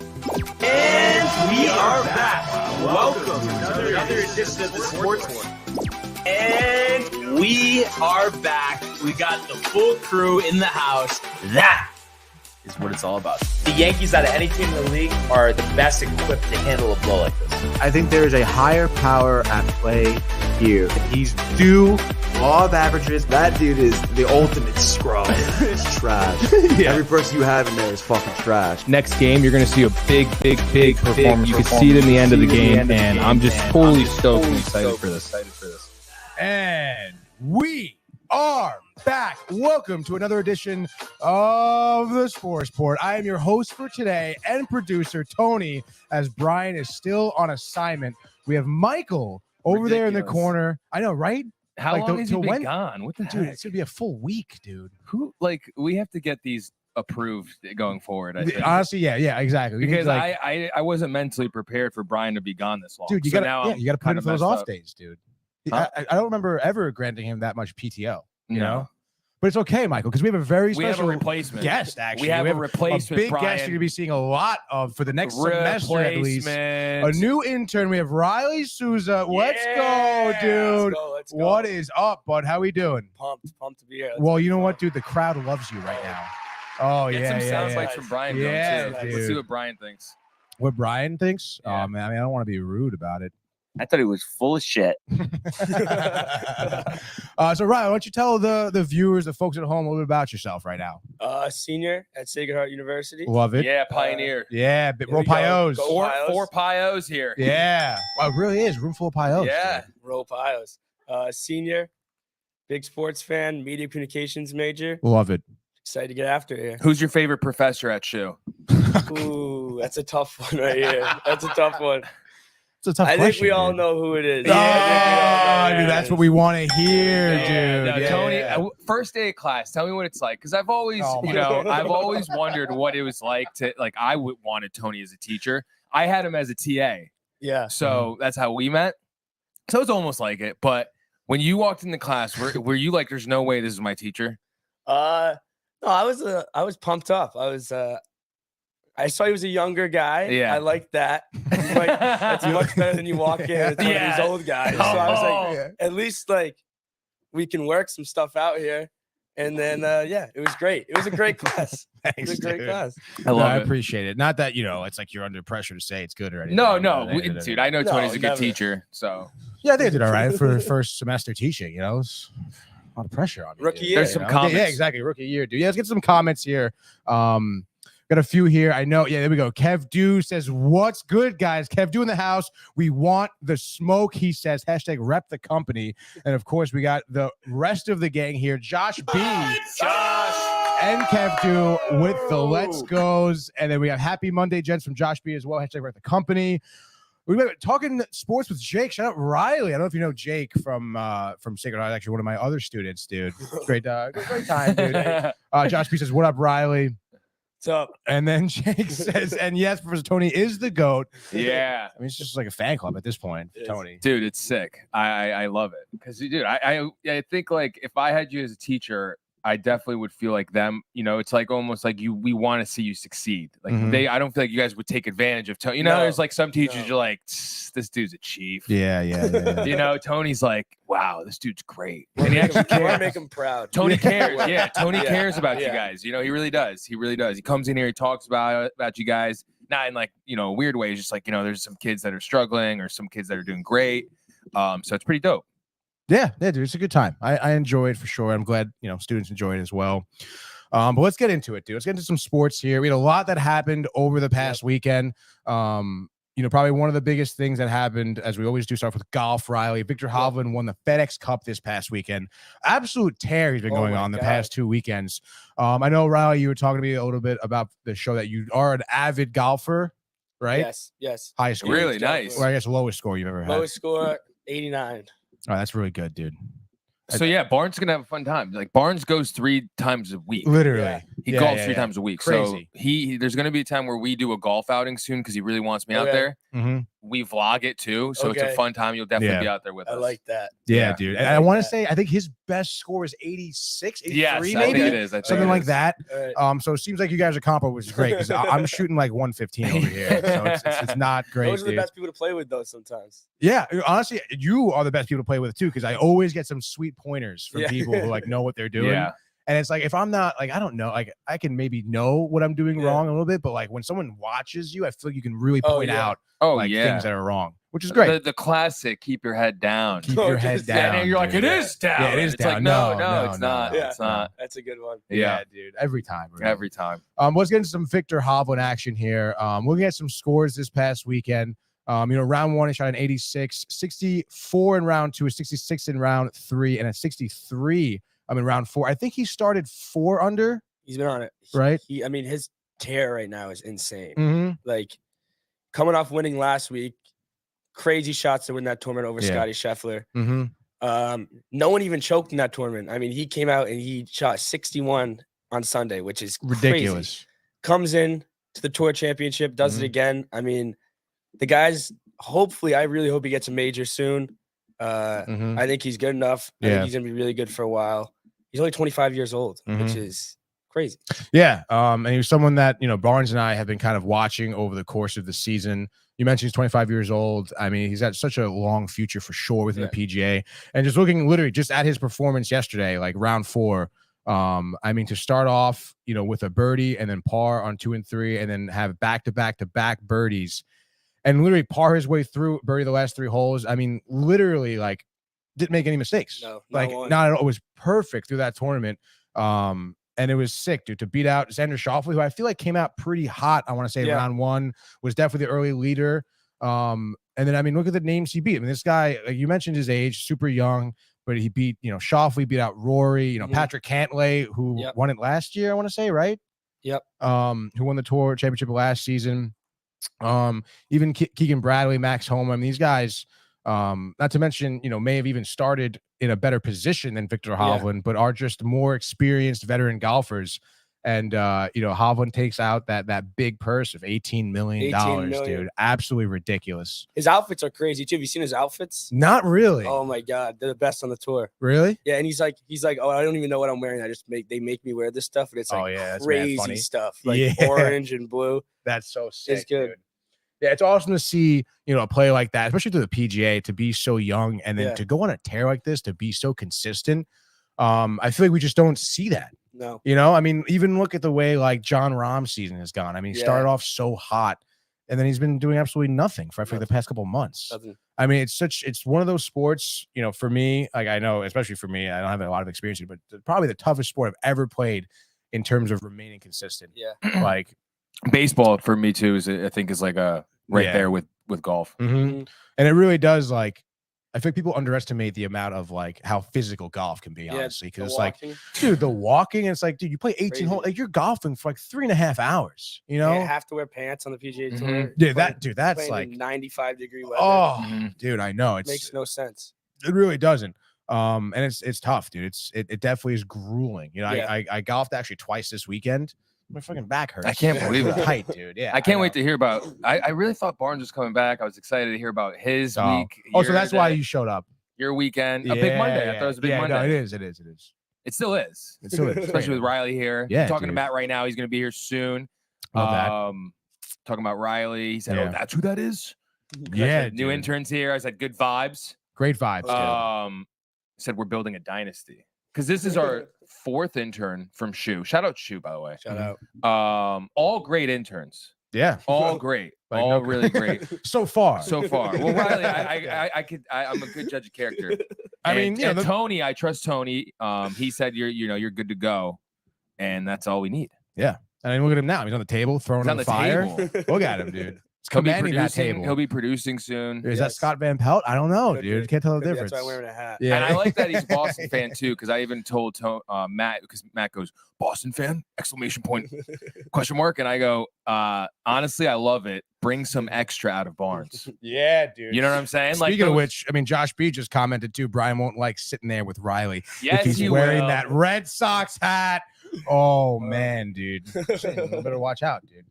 And we are back. Welcome to another edition of the Sports One. And we are back. We got the full crew in the house. That is what it's all about. The Yankees, out of any team in the league, are the best equipped to handle a blow like this. I think there is a higher power at play here. He's due law of averages. That dude is the ultimate scrub. It's trash. Yeah. Every person you have in there is fucking trash. Next game, you're going to see a big performance. You can see it in the end of the game, and I'm just totally stoked and excited for this. And we are back. Welcome to another edition of the Sports Report. I am your host for today and producer Tony, as Brian is still on assignment. We have Michael over there in the corner. I know, right? How long has he been gone? What the heck? Dude, it's gonna be a full week, dude. We have to get these approved going forward. I think. Honestly, yeah, exactly. Because I wasn't mentally prepared for Brian to be gone this long. Dude, you gotta put him for those off days, dude. Huh? I don't remember ever granting him that much PTO, you know? But it's okay, Michael, because we have a very special replacement guest, actually. We have a replacement, a big Brian. guest you're going to be seeing a lot of for the next semester, at least. A new intern. We have Riley Souza. Let's go, dude. Let's go. What is up, bud? How we doing? Pumped to be here. Well, you know what, dude? The crowd loves you right now. Oh, Get yeah, some sound bites from Brian. Yeah, too. dude. Let's see what Brian thinks. What Brian thinks? Yeah. Oh, man, I mean, I don't want to be rude about it. I thought he was full of shit. So, Ryan, why don't you tell the viewers, the folks at home, a little bit about yourself right now? Senior at Sacred Heart University. Love it. Yeah, pioneer. Yeah, roll pios. Four pios here. Yeah. Well, it really is. Room full of pios. Yeah. Roll pios. Senior, big sports fan, media communications major. Love it. Excited to get after here. Who's your favorite professor at SHU? Ooh, that's a tough one right here. That's a tough one. It's a tough I question. think we all dude. know who it is. Oh, dude, that's what we want to hear, dude. No, Yeah. Tony, first day of class, tell me what it's like. Because I've always, I've always wondered what it was like to, I wanted Tony as a teacher. I had him as a TA. Yeah. So that's how we met. So it's almost like it. But when you walked in the class, were you like, there's no way this is my teacher? No, I was pumped up. I saw he was a younger guy. Yeah. I like that. That's much better than you walk in. It's one of these old guys. So I was like, at least we can work some stuff out here. And then, it was great. It was a great class. Thanks, It was a great dude. class. I appreciate it. Not that, it's like you're under pressure to say it's good or anything. No, dude, I know Tony's a good never. teacher. So Yeah, I think I did all right for first semester teaching. It's a lot of pressure on me. Rookie dude, year. There's some comments. Yeah, exactly. Rookie year, dude. Yeah, let's get some comments here. Got a few here. I know. Yeah, there we go. Kev Do says, "What's good, guys?" Kev Do in the house. We want the smoke. He says, # rep the company. And of course, we got the rest of the gang here. Josh B. And Kev Do with the Let's Goes. And then we have Happy Monday, gents, from Josh B as well. # rep the company. We've been talking sports with Jake. Shout out Riley. I don't know if you know Jake from Sacred Heart. Actually, one of my other students, dude. Great time, dude. Josh B says, "What up, Riley?" What's up? And then Jake says, "And yes, Professor Tony is the GOAT." yeah. I mean, it's just like a fan club at this point, Tony. Dude, it's sick. I love it. Because, dude, I think, if I had you as a teacher, I definitely would feel like them. It's like almost like we want to see you succeed. Like I don't feel like you guys would take advantage of Tony. There's like some teachers you're like, this dude's a chief. Yeah. Tony's like, wow, this dude's great. And And he actually want to cares. make him proud. Tony cares. Yeah, Tony cares about you Yeah. guys. He really does. He really does. He comes in here, he talks about you guys. Not in a weird way. It's just like, there's some kids that are struggling or some kids that are doing great. So it's pretty dope. Yeah, dude, it's a good time. I enjoy it for sure. I'm glad, students enjoy it as well. But let's get into it, dude. Let's get into some sports here. We had a lot that happened over the past weekend. Probably one of the biggest things that happened, as we always do, start with golf. Riley, Viktor Hovland won the FedEx Cup this past weekend. Absolute tear he's been going on the past 2 weekends. I know, Riley, you were talking to me a little bit about the show that you are an avid golfer, right? Yes. Highest score. Really nice. Or I guess lowest score you've ever had. Lowest score, 89. Oh, that's really good, dude. So yeah, Barnes is gonna have a fun time. Like Barnes goes 3 times a week. Literally. He golfs 3 times a week. Crazy. So there's going to be a time where we do a golf outing soon because he really wants me out there. We vlog it too, so it's a fun time. You'll definitely be out there with us. I like that. Yeah, dude. And I want to say, I think his best score is 86, 83, yes, maybe? I think it is. Something like that. So it seems like you guys are comparable, which is great because I'm shooting like 115 over here. So it's not great. Those are the best people to play with, though, sometimes. Yeah, honestly, you are the best people to play with too because I always get some sweet pointers from people who like know what they're doing. Yeah. And it's like, if I'm not like, I don't know, like I can maybe know what I'm doing wrong a little bit, but like when someone watches you, I feel like you can really point out things that are wrong, which is great. The classic, keep your head down. Keep your head down. And you're like, it is down. Yeah, it is it's down. Like, no, it's not. Yeah, it's not. That's a good one. Yeah, dude. Every time. Really. Every time. Let's get into some Viktor Hovland action here. Looking at some scores this past weekend. Round 1, he shot an 86, 64 in round 2, a 66 in round 3, and a 63 in round 4. I think he started 4 under. He's been on it. Right? I mean, his tear right now is insane. Like, coming off winning last week, crazy shots to win that tournament over Scotty Scheffler. No one even choked in that tournament. I mean, he came out and he shot 61 on Sunday, which is ridiculous. Crazy. Comes in to the Tour Championship, does it again. I mean, the guy's hopefully, I really hope he gets a major soon. I think he's good enough. I think he's gonna be really good for a while. He's only 25 years old, which is crazy. Yeah. And he was someone that, Barnes and I have been kind of watching over the course of the season. You mentioned he's 25 years old. I mean, he's got such a long future for sure within the PGA. And just looking literally just at his performance yesterday, like round 4, I mean, to start off, with a birdie and then par on 2 and 3, and then have back-to-back birdies and literally par his way through, birdie the last 3 holes. I mean, literally, like, didn't make any mistakes. No, not at all. It was perfect through that tournament. And it was sick, dude, to beat out Xander Schauffele, who I feel like came out pretty hot. I want to say round 1 was definitely the early leader. And then, I mean, look at the names he beat. I mean, this guy, like you mentioned his age, super young, but he beat, Schauffele, beat out Rory, Patrick Cantlay, who won it last year, I want to say, right? Yep. Who won the Tour Championship last season. Even Keegan Bradley, Max Homa. I mean, these guys, not to mention, may have even started in a better position than Viktor Hovland, but are just more experienced veteran golfers. And Hovland takes out that big purse of $18 million, dude. Absolutely ridiculous. His outfits are crazy too. Have you seen his outfits? Not really. Oh my God, they're the best on the tour. Really? Yeah, and he's like, oh, I don't even know what I'm wearing. They make me wear this stuff, and it's like crazy stuff, like orange and blue. That's so sick. It's good. Dude. Yeah, it's awesome to see, a play like that, especially through the PGA, to be so young and then to go on a tear like this, to be so consistent. I feel like we just don't see that. No. I mean, even look at the way like John Rahm's season has gone. I mean, he started off so hot and then he's been doing absolutely nothing for the past couple of months. Nothing. I mean, it's one of those sports, for me, like I know, especially for me, I don't have a lot of experience, but probably the toughest sport I've ever played in terms of remaining consistent. Yeah. Like baseball for me too I think is like a there with golf. And it really does, like, I think people underestimate the amount of like how physical golf can be, honestly, because it's like, dude, the walking, it's like, dude, you play 18 holes, like you're golfing for like 3.5 hours, You have to wear pants on the PGA Tour. Yeah, that's like 95-degree weather. Oh, dude, I know it makes no sense. It really doesn't. And it's tough, dude. It definitely is grueling. I golfed actually twice this weekend. My fucking back hurts. I can't believe it. Tight, dude. Yeah. I can't wait to hear about. I really thought Barnes was coming back. I was excited to hear about his week. Oh, so that's why you showed up. Your weekend, a big Monday. I thought it was a big Monday. No, it is. It still is. It still is. Especially with Riley here. Yeah. Talking to Matt right now. He's going to be here soon. Talking about Riley. He said, "Oh, that's who that is." Yeah. New interns here. I said, "Good vibes." Great vibes. Said we're building a dynasty. Because this is our 4th intern from Shu. Shout out Shu, by the way. Shout out. All great interns. Yeah. All great. All really great. So far. Well, Riley, I'm a good judge of character. I mean, Tony, I trust Tony. He said you're good to go, and that's all we need. Yeah. And then look at him now. He's on the table, throwing on the fire. Look at him, dude. He'll be producing soon. Is that Scott Van Pelt? I don't know, dude. Can't tell the difference. That's why I'm wearing a hat. Yeah. And I like that he's a Boston fan too, because I even told Matt, because Matt goes, "Boston fan?" ! Question mark. And I go, honestly, I love it. Bring some extra out of Barnes. Yeah, dude. You know what I'm saying? Speaking of which, I mean, Josh B just commented too. Brian won't like sitting there with Riley. Yes, if he's wearing that Red Sox hat. Oh man, dude. You better watch out, dude.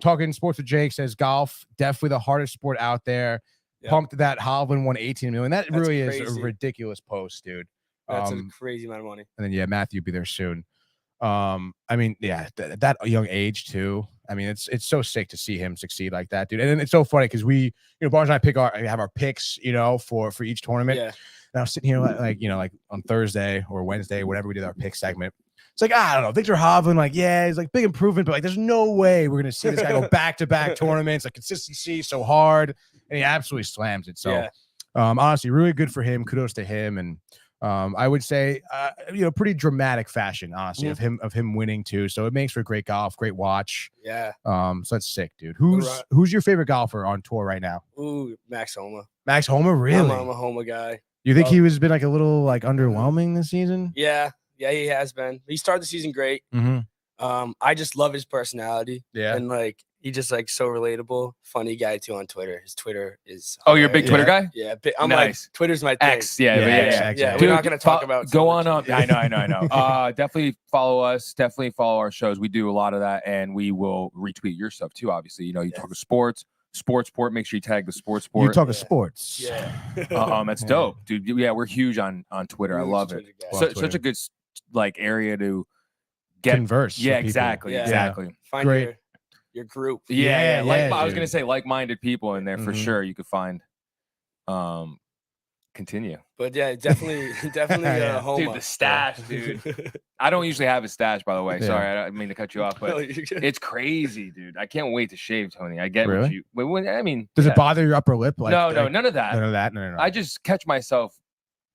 Talking sports with Jake says golf definitely the hardest sport out there. Yep. Pumped that Hovland won 18 million. That's really is a crazy. ridiculous post, dude. That's a crazy amount of money. And then yeah, Matthew will be there soon. I mean, yeah, that young age too. I mean, it's so sick to see him succeed like that, dude. And then it's so funny because we, Barnes and I have our picks, for each tournament. Yeah. And I was sitting here like on Thursday or Wednesday, whenever we did our pick segment. It's like, I don't know, Viktor Hovland, he's like big improvement, but like there's no way we're gonna see this guy go back-to-back tournaments, like consistency so hard, and he absolutely slams it. So Yeah. Honestly, really good for him. Kudos to him. And I would say pretty dramatic fashion, honestly, of him winning too. So it makes for great golf, great watch. Yeah. So that's sick, dude. Who's your favorite golfer on tour right now? Ooh, Max Homa. Max Homa, really? I'm a Homa guy. You think he was been like a little underwhelming this season? Yeah, he has been. He started the season great. Mm-hmm. I just love his personality. Yeah. And he just so relatable, funny guy too on Twitter. His Twitter is Oh, you're a big Twitter guy? Yeah, I'm nice. Twitter's my thing. X, yeah. We're Dude, not gonna talk about go on up. I know. Definitely follow us. Definitely follow our shows. We do a lot of that, and we will retweet your stuff too. Obviously, you talk to sports sport. Make sure you tag the sports sport. You talk of sports. Yeah. That's dope, dude. Yeah, we're huge on Twitter. I love it. Such a good area to get converse. Yeah, exactly. Find your group. I was gonna say like-minded people in there for sure. You could find. Continue. But yeah, definitely Homa. Dude, the stash, dude. I don't usually have a stash, by the way. Yeah. Sorry, I didn't mean to cut you off, but it's crazy, dude. I can't wait to shave, Tony. I get really? I mean, does it bother your upper lip? No, none of that. None of that. No. I just catch myself.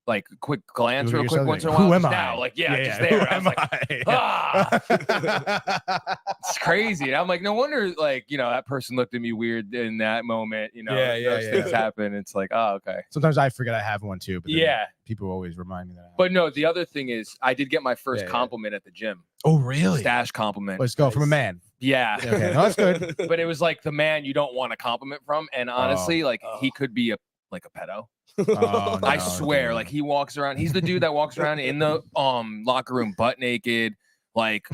Like quick glance, real quick once in a while. Who am I? Now, just there. I was it's crazy. And I'm like, no wonder, that person looked at me weird in that moment. Those things happen. It's like, oh, okay. Sometimes I forget I have one too. But people always remind me that. But no, the other thing is, I did get my first compliment at the gym. Oh, really? Stash compliment. Let's go from a man. Yeah. Okay, no, that's good. But it was like the man you don't want a compliment from, and honestly, he could be a pedo. Oh, I swear, he walks around. He's the dude that walks around in the locker room butt naked, like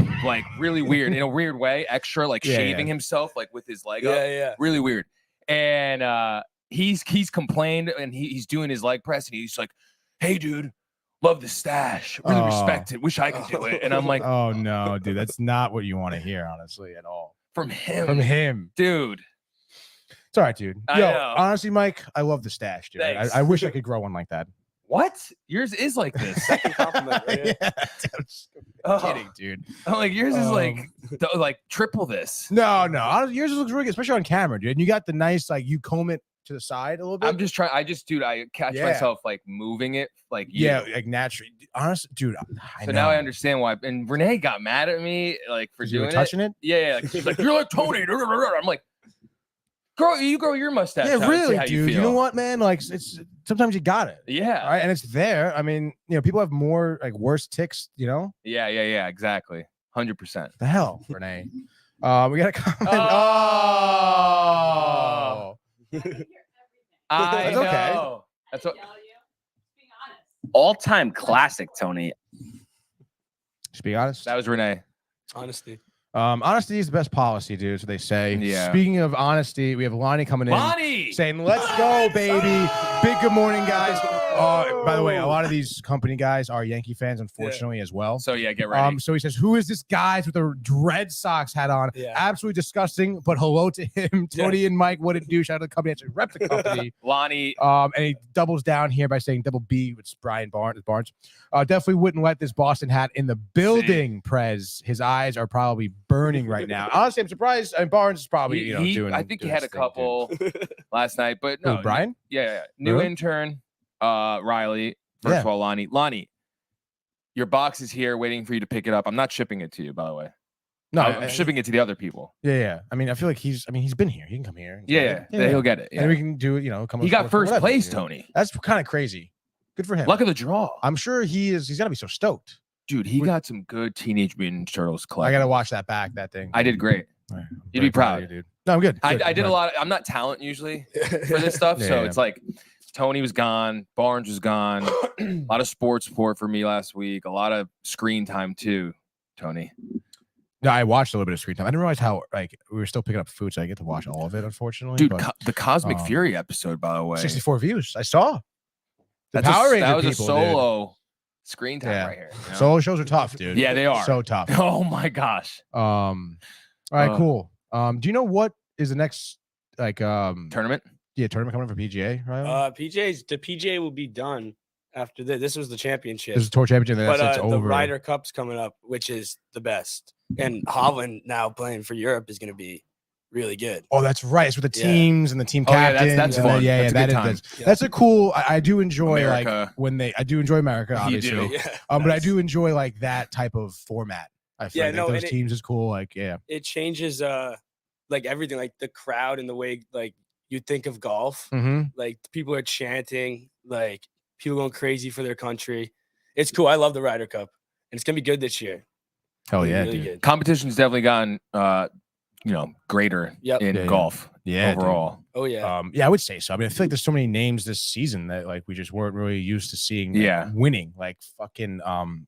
really weird in a weird way, extra shaving himself with his leg up. Yeah. Really weird. And he's complained, and he's doing his leg press, and he's like, "Hey, dude, love the stash. Really respect it. Wish I could do it." And I'm like, "Oh no, dude, that's not what you want to hear, honestly, at all." From him, dude. It's all right, dude. Honestly, Mike, I love the stash, dude. I wish I could grow one like that. What? Yours is like this. Second compliment, right? Yeah, I'm kidding, dude. I'm like, yours is like triple this. No. Honestly, yours looks really good, especially on camera, dude. And you got the nice, you comb it to the side a little bit. I'm just trying. I catch myself moving it naturally. Honestly, dude. I know. Now I understand why. And Renee got mad at me for doing touching it. Yeah. She's like, "You're like Tony." I'm like, you grow your mustache. Yeah, really, dude. You know what, man? It's sometimes you got it. Yeah. Right. And it's there. I mean, people have more worse ticks, Yeah. Exactly. 100%. The hell, Renee. We got a comment. Oh. I know. Okay. That's what. All-time classic, Tony. Just be honest. That was Renee. Honesty. Honesty is the best policy, dude. So they say. Yeah. Speaking of honesty, we have Lonnie coming in. Lonnie saying, "Let's go, baby." Big good morning, guys. By the way, a lot of these company guys are Yankee fans, unfortunately, as well. So yeah, get ready. So he says, "Who is this guy with the Red Sox hat on? Yeah. Absolutely disgusting, but hello to him." Tony and Mike wouldn't do. Shout out to the company, actually rep the company. Lonnie. And he doubles down here by saying double B, which is Barnes. Definitely wouldn't let this Boston hat in the building, Prez. His eyes are probably burning right now. Honestly, I'm surprised. And Barnes is probably, doing. I think he had a couple last night, but no. Brian? Yeah. New intern, Riley. First of all, Lonnie, your box is here waiting for you to pick it up. I'm not shipping it to you, by the way. No, I'm shipping it to the other people. Yeah. I mean, I feel like he's been here. He can come here. Yeah. He'll get it. Yeah. And we can do, come. He got first place, Tony. That's kind of crazy. Good for him. Luck of the draw. I'm sure he's got to be so stoked. Dude, he got some good Teenage Mutant Ninja Turtles collection. I got to watch that thing. I did great. Right. You'd be proud. You, dude. No, I'm good. I did a lot. I'm not talent usually for this stuff. It's like Tony was gone. Barnes was gone. A lot of sports support for me last week. A lot of screen time too. Tony? No, I watched a little bit of Screen Time. I didn't realize how like we were still picking up food, so I get to watch all of it. Unfortunately, Dude, but, the Cosmic Fury episode, by the way, 64 views. I saw. The That's Power Ranger that was people, a solo screen time right here. You know? Solo shows are tough, dude. Yeah, they are so tough. Oh my gosh. All right, cool. Do you know what is the next like tournament? Yeah, tournament coming up for PGA, right? The PGA will be done after this. This was the championship. This is Tour Championship, and that's the over. Ryder Cup's coming up, which is the best. And Hovland now playing for Europe is going to be really good. Oh, that's right. It's with the teams and the team captains. Yeah, that's fun. That's a cool. I do enjoy America. like when they. I do enjoy America, obviously. But I do enjoy like that type of format. I feel like those teams is cool. Like, it changes like everything, like the crowd and the way like you think of golf. Like people are chanting, like people going crazy for their country. It's cool. I love the Ryder Cup, and it's gonna be good this year. Hell yeah, really dude. good. Competition's definitely gotten greater in golf. Overall. Dude. Oh yeah. I would say so. I mean, I feel like there's so many names this season that like we just weren't really used to seeing. Winning, like fucking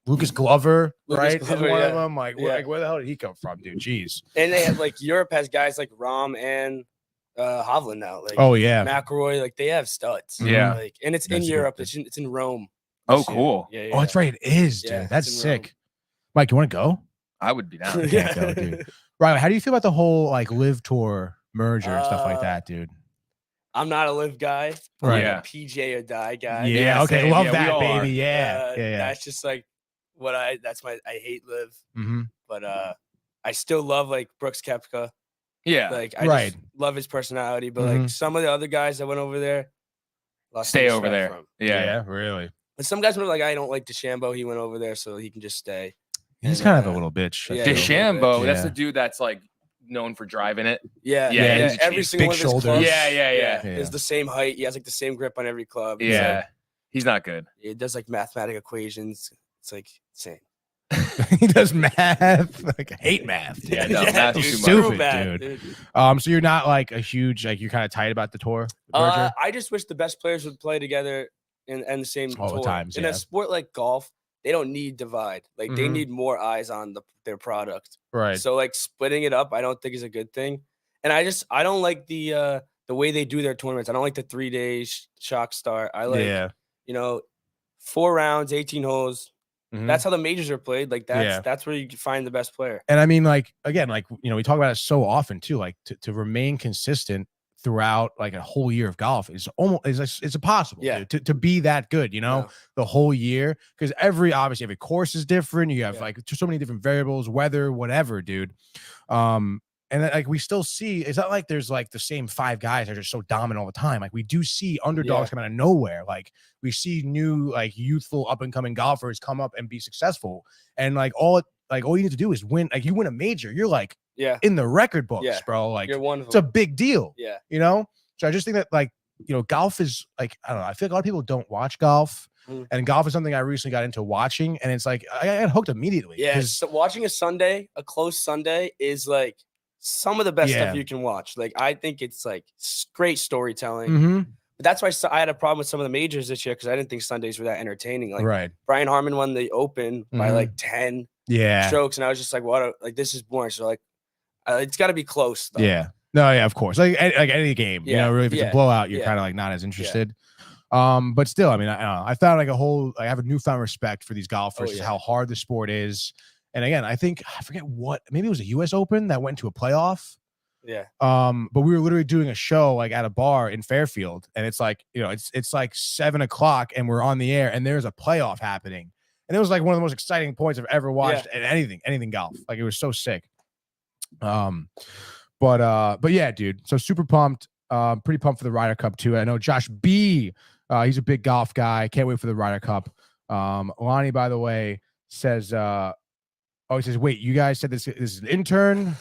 Lucas Glover, right? Glover, one of them. Like, where the hell did he come from, dude? Jeez. And they have like Europe has guys like Rahm and Hovland now. Like McIlroy, like they have studs. Yeah. Like, and it's in Europe. It's in Rome. Oh, cool. Yeah. Oh, that's right. It is, dude. Yeah, that's sick. Mike, you want to go? I would be down. Can't go, dude. Right. How do you feel about the whole like Live Tour merger and stuff like that, dude? I'm not a Live guy. I'm like a PJ or die guy. Yeah. Okay. Same. Love Yeah, that, we all baby. Yeah. That's just like what I hate Live. But I still love like Brooks Koepka. Yeah. Like I just love his personality. But like some of the other guys that went over there, stay over there. Yeah. Really. And some guys were like, I don't like DeChambeau. He went over there, so he can just stay. He's kind of a little bitch. Yeah, DeChambeau, that's the dude that's like known for driving it. Yeah. Every single big one of his clubs, yeah. is the same height. He has like the same grip on every club. He's not good. It does like mathematical equations. It's like insane. He does math. Like I hate math. Yeah, no, math is stupid, dude. So you're not like a huge like you're kind of tight about the tour merger? I just wish the best players would play together and the same all tour. the times. In a sport like golf, they don't need divide. Like they need more eyes on their product. Right. So like splitting it up, I don't think is a good thing. And I don't like the way they do their tournaments. I don't like the 3-day shock start. I like 4 rounds, 18 holes. That's how the majors are played. Like that's where you find the best player. And I mean, like again, like we talk about it so often too. Like to remain consistent throughout like a whole year of golf is almost it's impossible. Dude, to be that good, the whole year, because every course is different. You have like so many different variables, weather, whatever, dude. And then, like we still see, it's not like there's like the same 5 guys that are just so dominant all the time. Like we do see underdogs come out of nowhere. Like we see new like youthful up and coming golfers come up and be successful. And like all you need to do is win. Like you win a major, you're like in the record books, bro. Like you're one of it's a big deal. Yeah. So I just think that like golf is like I don't know. I feel like a lot of people don't watch golf. And golf is something I recently got into watching, and it's like I got hooked immediately. Yeah, so watching a close Sunday is like some of the best stuff you can watch. Like I think it's like great storytelling. But that's why I had a problem with some of the majors this year because I didn't think Sundays were that entertaining. Like Brian Harmon won the Open by like 10 strokes, and I was just like, "What? Like this is boring." So like, it's got to be close. Though. Yeah. No. Yeah. Of course. Like any game. Really, if it's a blowout, you're kind of like not as interested. But still, I mean, I found like I have a newfound respect for these golfers, how hard the sport is. And again, I forget maybe it was a US Open that went to a playoff. Yeah. But we were literally doing a show like at a bar in Fairfield, and it's like, it's like 7:00 and we're on the air and there's a playoff happening. And it was like one of the most exciting points I've ever watched in anything golf. Like it was so sick. But yeah, dude. So super pumped. Pretty pumped for the Ryder Cup too. I know Josh B. He's a big golf guy. Can't wait for the Ryder Cup. Lonnie, by the way, says he says, wait, you guys said this is an intern?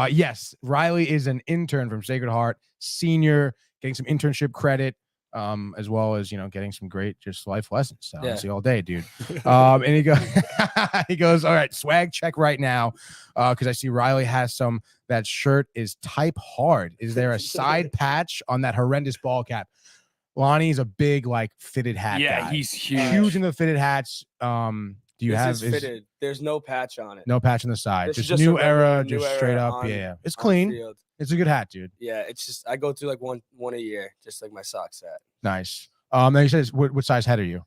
Yes, Riley is an intern from Sacred Heart, senior, getting some internship credit, as well as, getting some great just life lessons. Honestly, all day, dude. And he goes, all right, swag check right now, because I see Riley has some. That shirt is type hard. Is there a side patch on that horrendous ball cap? Lonnie's a big, like, fitted hat guy. He's huge. Huge in the fitted hats. Do you This is fitted. There's no patch on it. No patch on the side. This is Just just a new era, regular just new straight era up. on- Yeah. It's on clean. field. It's a good hat, dude. Yeah, it's just I go through like one a year, just like my socks hat. Nice. Then you said, what size head are you?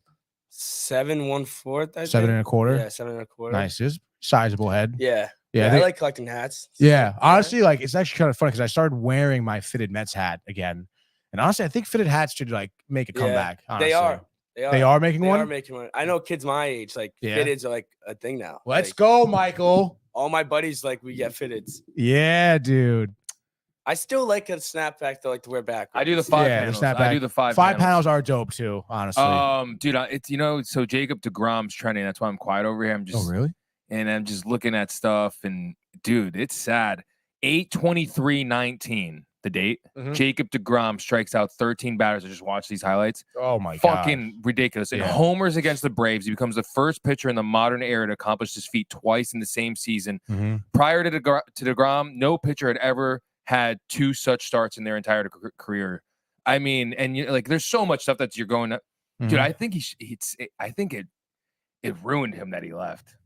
7 1/4. 7 1/4. Yeah, 7 1/4. Nice. It's sizable head. Yeah. Yeah, I they- like collecting hats. Yeah, honestly, like it's actually kind of funny because I started wearing my fitted Mets hat again, and honestly, I think fitted hats should like make a Yeah, comeback. Honestly. They are. They are making They one. are making one. I know kids my age like Yeah. fitteds are like a thing now. Let's Like, go, Michael. all my buddies like we get fitteds. Yeah, dude. I still like a snapback though, like to wear backwards. I do the 5 Yeah, the panels. I snapback. do the 5 Five panels are dope too. Honestly. Dude, it's so Jacob DeGrom's trending. That's why I'm quiet over here. I'm just really? and I'm just looking at stuff and dude, it's sad. 8/23/19, the date. Mhm. Jacob DeGrom strikes out 13 batters. I just watched these highlights. Oh my god. Fucking ridiculous. And Yeah. homers against the Braves. He becomes the first pitcher in the modern era to accomplish this feat twice in the same season. Mhm. Prior to DeGrom, no pitcher had ever had 2 such starts in their entire career. I mean, and like, there's so much stuff that you're going to, dude. Mhm. I think I think it ruined him that he left.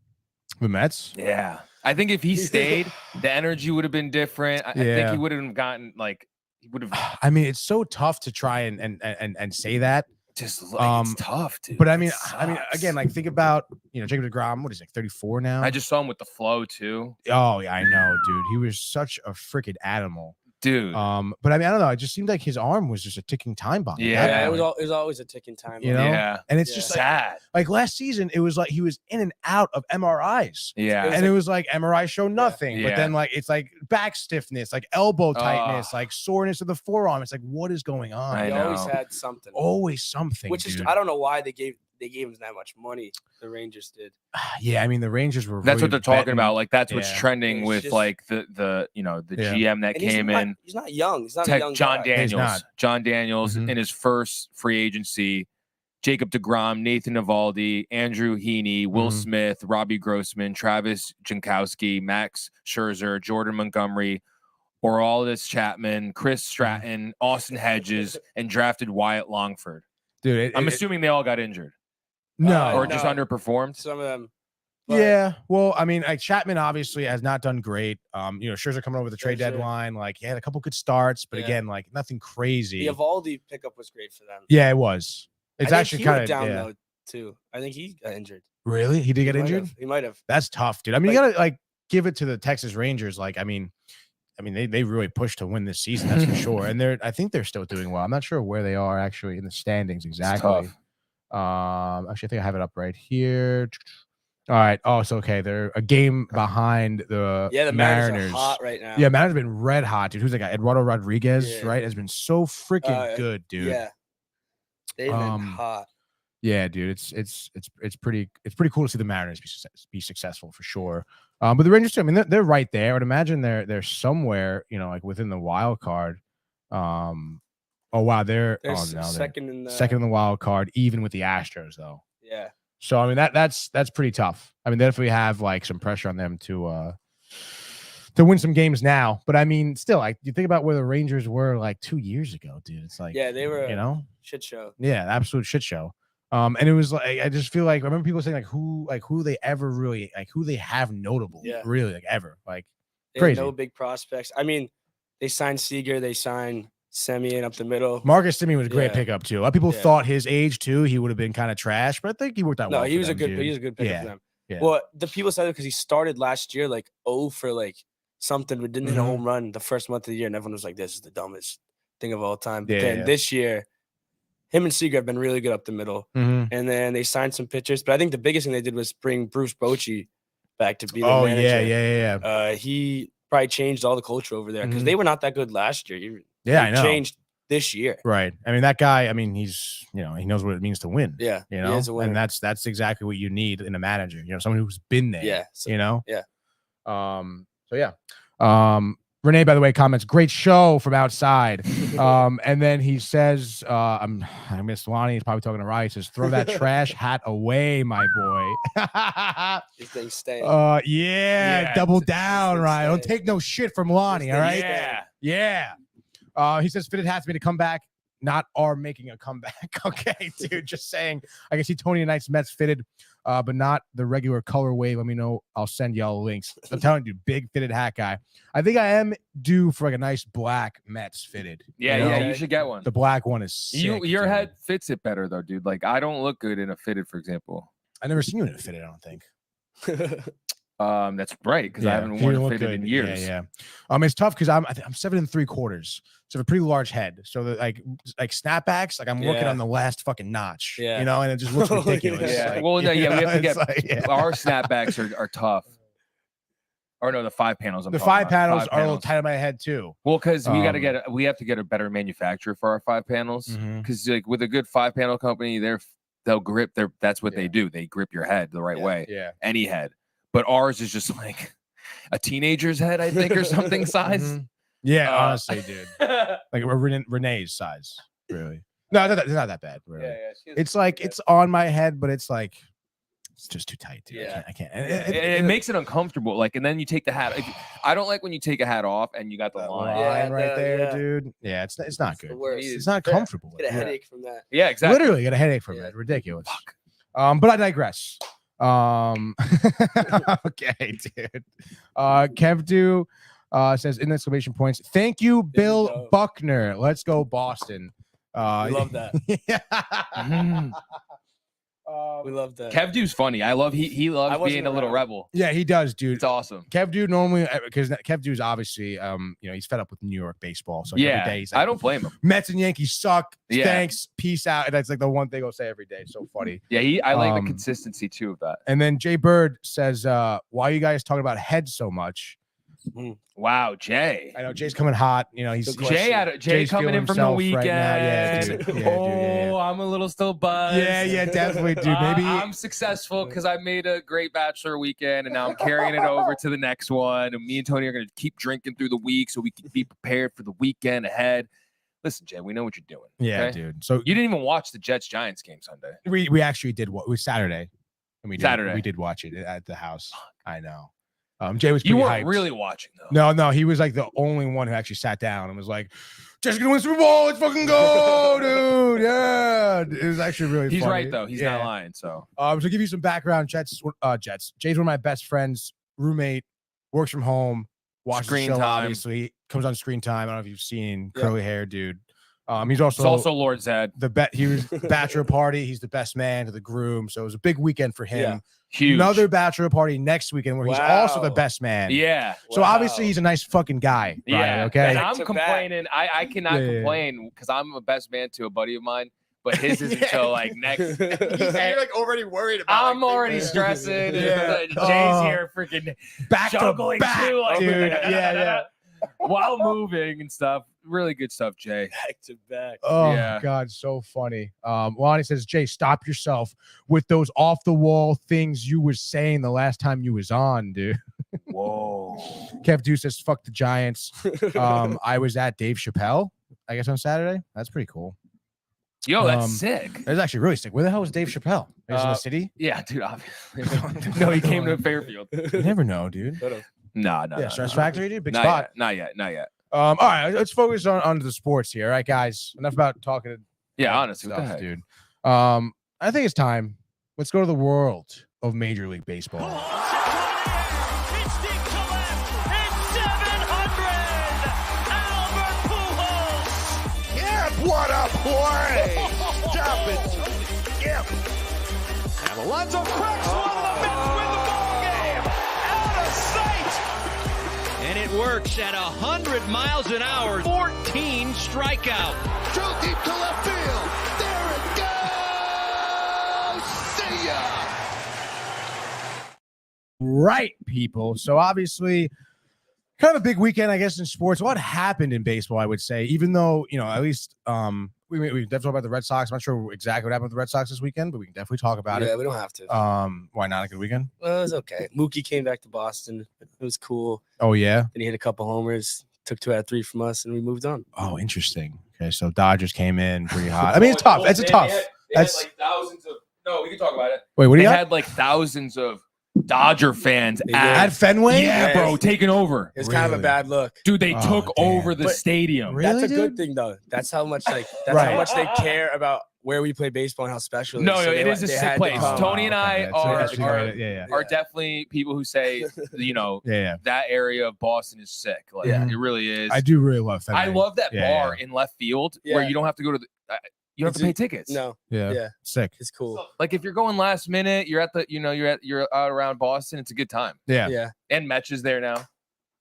The Mets. Yeah, I think if he stayed, the energy would have been different. I think Yeah. he would have gotten like he would have I mean, it's so tough to try and say that. just like it's tough, dude. But I mean, It sucks. again, like think about Jacob DeGrom. What is he, like 34 now? I just saw him with the flow too, Oh yeah, I know, dude. He was such a freaking animal. dude. But I mean, I don't know. It just seemed like his arm was just a ticking time bomb. at that Yeah, Yeah, it point, was always a ticking time. You know? Yeah, and it's Yeah. just sad. like last season, it was like he was in and out of MRIs. Yeah, was And it was like MRI show nothing, but Yeah. then like it's like back stiffness, like elbow tightness, Ugh. like soreness of the forearm. It's like, what is going on? I He always know. had something. Always something. Which is dude. I don't know why they gave him that much money. The Rangers did. Yeah, I mean the Rangers were. that's really what they're talking betting- about. Like that's what's Yeah. trending It's with just- like the Yeah. GM that And he's came not- in. He's not young. He's not a Tech, young John guy. Daniels. not. John Daniels Mhm. in his first free agency. Jacob DeGrom, Nathan Eovaldi, Andrew Heaney, Will Mhm. Smith, Robbie Grossman, Travis Jankowski, Max Scherzer, Jordan Montgomery, Aroldis Chapman, Chris Stratton, Austin Hedges, and drafted Wyatt Longford. dude. I'm assuming they all got injured no, or just no. underperformed. Some of them. But Yeah, well, I mean, like Chapman obviously has not done great. Scherzer coming over the trade Scherzer. deadline, like he had a couple good starts, but Yeah. again, like nothing crazy. the Evaldi pickup was great for them. Yeah, it was. It's I think actually he kind went of down yeah. though too. I think he got injured. Really, he did get He might injured. have. He might have. That's tough, dude. I mean, you Like- gotta like give it to the Texas Rangers. Like, I mean, they really pushed to win this season, that's for sure. And I think they're still doing well. I'm not sure where they are actually in the standings exactly. tough. Actually, I think I have it up right here. All right. Oh, it's okay. They're a game behind the Yeah, the Mariners are hot right now. Yeah, Mariners have been red hot, dude. Who's that guy? Eduardo Rodriguez, Yeah. right? Has been so freaking good, dude. Yeah. They've been Um, hot. Yeah, dude, it's pretty cool to see the Mariners be successful for sure. But the Rangers too, I mean, they're right there. I would imagine they're somewhere, like within the wild card. Oh wow, they're They're they're second in the second in the wild card, even with the Astros though. Yeah. So I mean that's pretty tough. I mean, they definitely have like some pressure on them to win some games now. But I mean, still, like you think about where the Rangers were like 2 years ago, dude. It's like Yeah, they were a shit show. yeah, absolute shit show. And it was like I just feel like I remember people saying who they ever really who they have notable, Yeah. really like ever like They crazy. had no big prospects. I mean, they signed Seager, they signed Semien up the middle. Marcus Semien was a great Yeah. pickup too. A lot of people Yeah. thought his age too, he would have been kind of trash, but I think he worked out No, well. he for was a them, good dude. he was a good pick Yeah, for them. yeah. Well, the people said it because he started last year like 0 for like something, but didn't hit a Mhm. home run the first month of the year, and everyone was like, "This is the dumbest thing of all time." But Yeah, then yeah. this year, him and Seager have been really good up the middle, Mhm. and then they signed some pitchers. But I think the biggest thing they did was bring Bruce Bochy back to be the Oh manager. yeah. He probably changed all the culture over there because Mhm. they were not that good last year. Yeah, I He know. changed this year. Right. I mean, that guy, I mean, he's, he knows what it means to win. Yeah, You he know, is a winner. and that's exactly what you need in a manager. Someone who's been there. Yeah, so- Yeah. So yeah. Renee, by the way, comments, great show from outside. And then he says, I miss Lonnie. He's probably talking to Ryan. He says, throw that trash hat away, my boy. These things stay. Yeah, double down, it's Ryan. Don't insane. take no shit from Lonnie, all right? Yeah. Yeah. He says fitted hats made a comeback not are making a comeback. Okay, dude, just saying. I can see Tony Knight's Mets fitted, but not the regular colorway. Let me know. I'll send y'all links. I'm telling you, big fitted hat guy. I think I am due for like a nice black Mets fitted. Yeah, you should get one. The black one is sick, your dude. head fits it better though, dude. Like I don't look good in a fitted, for example. I never seen you in a fitted, I don't think. That's right, because I haven't worn a fitted in years. Yeah. It's tough because I'm 7 3/4, so I have a pretty large head. So that like snapbacks, like I'm working on the last fucking notch. Yeah. You know, and it just looks ridiculous. Yeah. Like, Well, no, we have to get like, our snapbacks are tough. Or no, the 5 panels. The 5 panels are a little tight on my head too. Well, because we have to get a better manufacturer for our 5 panels. Because like with a good 5-panel company, they'll grip that's what they do. They grip your head the right way. Yeah. Any head. But ours is just like a teenager's head, I think, or something size. Yeah, honestly, dude. Like Renee's size, really. No, it's not that bad, really. It's like it's on my head, but it's like it's just too tight, dude. Yeah. I can't. It makes it uncomfortable. Like, and then you take the hat. I don't like when you take a hat off and you got the line right there, dude. Yeah, it's not good. It's not Yeah. comfortable. Get a headache from that. Yeah, exactly. Literally get a headache from it. Ridiculous. Fuck. But I digress. Okay, dude. Kevdu says in exclamation points. Thank you, Bill Buckner. Let's go, Boston. We love that. Yeah. We love that. Kevdu's funny. He loves being a little rebel. Yeah, he does, dude. It's awesome. Kevdu normally, because Kevdu's obviously, he's fed up with New York baseball. So every day he's like, I don't blame him. Mets and Yankees suck. Yeah. Thanks. Peace out. And that's like the one thing he'll say every day. So funny. Yeah, I like the consistency too of that. And then Jay Bird says, why are you guys talking about head so much? Wow, Jay. I know Jay's coming hot. You know, he's Jay coming in from the weekend. Right now. Yeah, dude. Yeah. I'm a little still buzzed. Yeah, definitely, dude. Maybe I'm successful because I made a great bachelor weekend, and now I'm carrying it over to the next one. And me and Tony are going to keep drinking through the week so we can be prepared for the weekend ahead. Listen, Jay, we know what you're doing. Yeah, okay? dude. So you didn't even watch the Jets-Giants game Sunday. We actually did. It was Saturday, and we did watch it at the house. I know. Jay was pretty You weren't hyped. really watching though. No, he was like the only one who actually sat down and was like, "Jets gonna win Super Bowl. Let's fucking go, dude!" Yeah, it was actually really. He's funny. right though. He's not lying. So, to give you some background, Jets. Jay's one of my best friends, roommate, works from home, watches Screen the show, time. obviously comes on Screen Time. I don't know if you've seen curly hair, dude. He's also Lord Zed. He was bachelor party. He's the best man to the groom, so it was a big weekend for him. Yeah. Huge. Another bachelor party next weekend where he's also the best man. Yeah. So obviously he's a nice fucking guy. Brian, Yeah. Okay. And I'm complaining. I cannot complain because I'm a best man to a buddy of mine, but his isn't until like next. You're like already worried about. I'm already stressing. And Jay's here freaking back juggling to back, too, like, dude. Yeah. while moving and stuff. Really good stuff, Jay. Back to back. Oh Yeah. God, so funny. Lonnie says, Jay, stop yourself with those off the wall things you was saying the last time you was on, dude. Whoa. Kev Deuce says, fuck the Giants. I was at Dave Chappelle, I guess on Saturday. That's pretty cool. Yo, that's sick. That's actually really sick. Where the hell was Dave Chappelle? He was in the city? Yeah, dude, obviously. No, he came to Fairfield. You never know, dude. No. Yeah, Stress Factory, dude. Big Not spot. Yet. Not yet. All right, let's focus on the sports here. All right, guys. Enough about talking. Yeah, honestly, stuff, dude. I think it's time. Let's go to the world of Major League Baseball. What a play! Stop it! Yep. And Alonso cracks one. The Mets win the ball game. Out of sight. And it works at 100 miles an hour. 14 strikeouts. Drove deep to left field. There it goes. See ya. Right, people. So obviously, kind of a big weekend, I guess, in sports. What happened in baseball, I would say, even though, at least we definitely talk about the Red Sox. I'm not sure exactly what happened with the Red Sox this weekend, but we can definitely talk about it. Yeah, we don't have to. Why not? A good weekend? Well, it was okay. Mookie came back to Boston. It was cool. Oh, yeah? Then he hit a couple homers, took 2 out of 3 from us, and we moved on. Oh, interesting. Okay, so Dodgers came in pretty hot. I mean, it's tough. It's tough. They had like thousands of. No, we can talk about it. Wait, what do you They got? had like thousands of Dodger fans At Fenway? Yeah, bro, Yes. taking over. It's kind of a bad look. Dude, they Oh, took damn. over the But stadium. Really, That's a good dude? thing, though. That's how much how Right. much they care about where we play baseball and how special it is. No, So it they is a they sick had to place. come. Tony and I That's actually great. Yeah. are definitely people who say, Yeah. that area of Boston is sick. Like, Yeah. it really is. I do really love Fenway. I love that Yeah, bar in left field where Yeah. you don't have to go to the. You don't have to pay tickets. No, Yeah. yeah, Sick. it's cool. Like if you're going last minute, you're at the, you're out around Boston. It's a good time. Yeah. Yeah, And Metch is there now.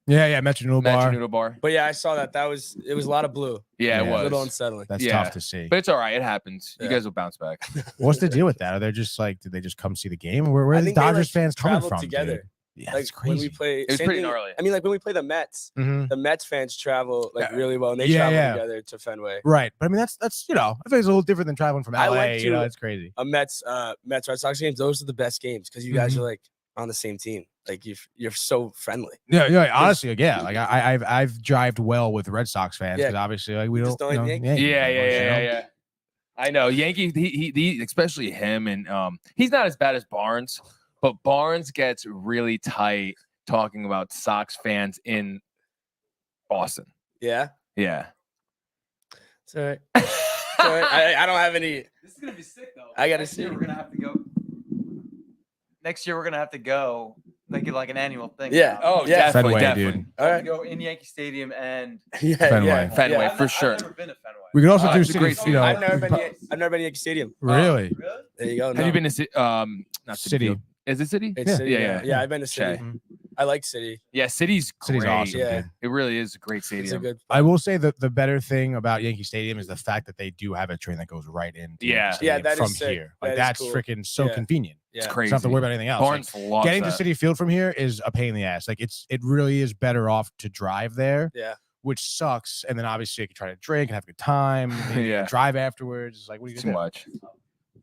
Yeah. Metro Noodle Metch Bar. Noodle Bar. but yeah, I saw that. It was a lot of blue. Yeah, it Yeah. A little was. unsettling. That's Yeah. tough to see. But it's all right. It happens. You Yeah. guys will bounce back. What's the deal with that? Are they just like, did they just come see the game? Where I are the think they, Dodgers like, fans coming traveled from? together. Dude? Yeah, Like it's when crazy. we play, It was same pretty thing- gnarly. I mean, like when we play the Mets, Mhm. the Mets fans travel like Yeah. really well, and they Yeah, travel yeah. together to Fenway. Right. But I mean, that's I think it's a little different than traveling from I LA. went You know, to- it's crazy. A Mets Red Sox games, those are the best games because you guys Mhm. are like on the same team. Like you're so friendly. Yeah. Honestly, yeah. Like I've jived well with Red Sox fans Yeah. because obviously like we Just don't. don't like the Yankees? Yeah. I know Yankees. He especially him, and he's not as bad as Barnes, but Barnes gets really tight talking about Sox fans in Boston. Yeah, Yeah. it's all right. It's all right. I don't have any. This is gonna be sick though. I gotta Next year see. we're gonna have to go. Next year we're gonna have to go. Make it like an annual thing. Yeah. now. Oh, yeah. Definitely, Fenway, definitely. dude. All Have right. to go in Yankee Stadium and Yeah, Fenway. yeah. Fenway, Yeah. for I've sure. never been to Fenway. We could also do it's a city. great You know, I've never been. we I've never been to Yankee Stadium. really. Really? There you go. Have no. you been to not City? City. Field. Is it City? It's Yeah. City, Yeah. yeah. I've been to Shay. City. I like City. Yeah, City's City's great. awesome, Yeah. dude. It really is a great It's a stadium. good. I will say that the better thing about Yankee Stadium is the fact that they do have a train that goes right in. Yeah. Yeah, that is from sick. here. Like That is that's cool. freaking so Yeah. convenient. It's Yeah. crazy. You don't have to worry about anything else. Like, Barnes loves getting that. to City Field from here is a pain in the ass. Like it really is better off to drive there. Yeah. Which sucks. And then obviously you can try to drink and have a good time. Maybe Yeah. drive afterwards. It's like what do you Too do? much.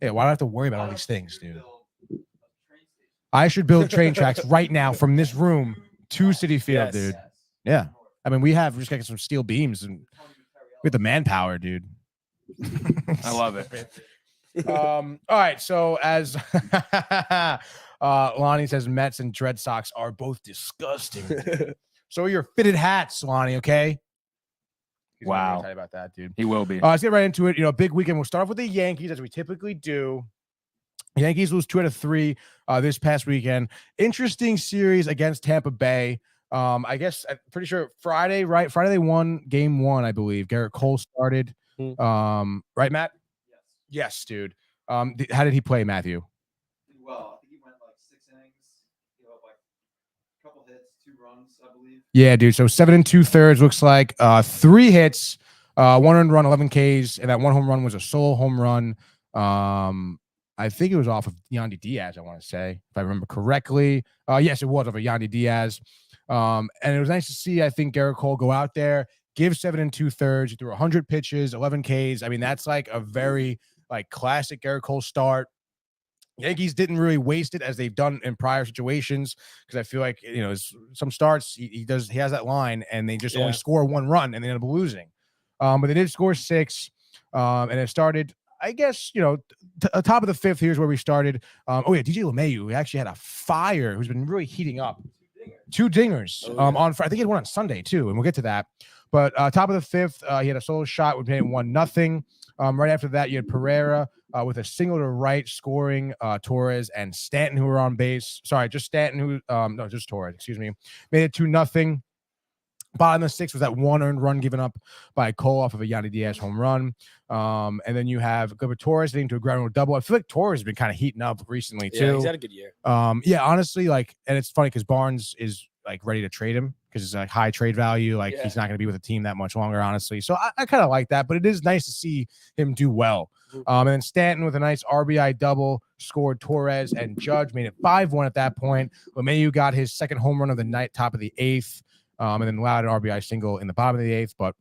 Yeah, why do I have to worry about all these things, dude? I should build train tracks right now from this room to City Field, Yes. dude. Yeah. I mean, we just got some steel beams and we have the manpower, dude. I love it. All right. So as Lonnie says, Mets and Red Sox are both disgusting. So are your fitted hats, Lonnie, okay? He's gonna be Wow. excited about that, dude. He will be. Let's get right into it. You know, big weekend. We'll start off with the Yankees as we typically do. Yankees lose 2 out of 3 this past weekend. Interesting series against Tampa Bay. I guess I'm pretty sure Friday, right? Friday they won game 1, I believe. Garrett Cole started. Right, Matt? Yes, dude. How did he play, Matthew? Well, I think he went like 6 innings. He had like a couple hits, 2 runs, I believe. Yeah, dude. So 7 2/3 looks like 3 hits, 1 earned run, 11 Ks, and that 1 home run was a solo home run. I think it was off of Yandy Diaz, I want to say, if I remember correctly. Yes, it was off of Yandy Diaz. And it was nice to see, I think, Garrett Cole go out there, give 7 2/3. He threw 100 pitches, 11 Ks. I mean, that's like a very like classic Garrett Cole start. Yankees didn't really waste it as they've done in prior situations because I feel like some starts he has that line and they just only score 1 run and they end up losing. But they did score 6, and it started. I guess, top of the 5th, here's where we started. DJ LeMahieu, he actually had a fire who's been really heating up. 2 dingers on Friday. I think he had one on Sunday, too, and we'll get to that. But top of the 5th, he had a solo shot. We made it 1-0. Right after that, you had Pereira with a single to right scoring Torres and Stanton, who were on base. Sorry, just Stanton, just Torres, excuse me. Made it 2-0. Bottom of the 6th was that 1 earned run given up by Cole off of a Yandy Diaz home run. And then you have Torres hitting to a ground rule double. I feel like Torres has been kind of heating up recently, too. Yeah, he's had a good year. Yeah, honestly, like, and it's funny because Barnes is like ready to trade him because it's like high trade value. Like, he's not going to be with the team that much longer, honestly. So I kind of like that, but it is nice to see him do well. And then Stanton with a nice RBI double scored Torres and Judge, made it 5-1 at that point. LeMahieu got his 2nd home run of the night, top of the 8th. And then allowed an RBI single in the bottom of the 8th, but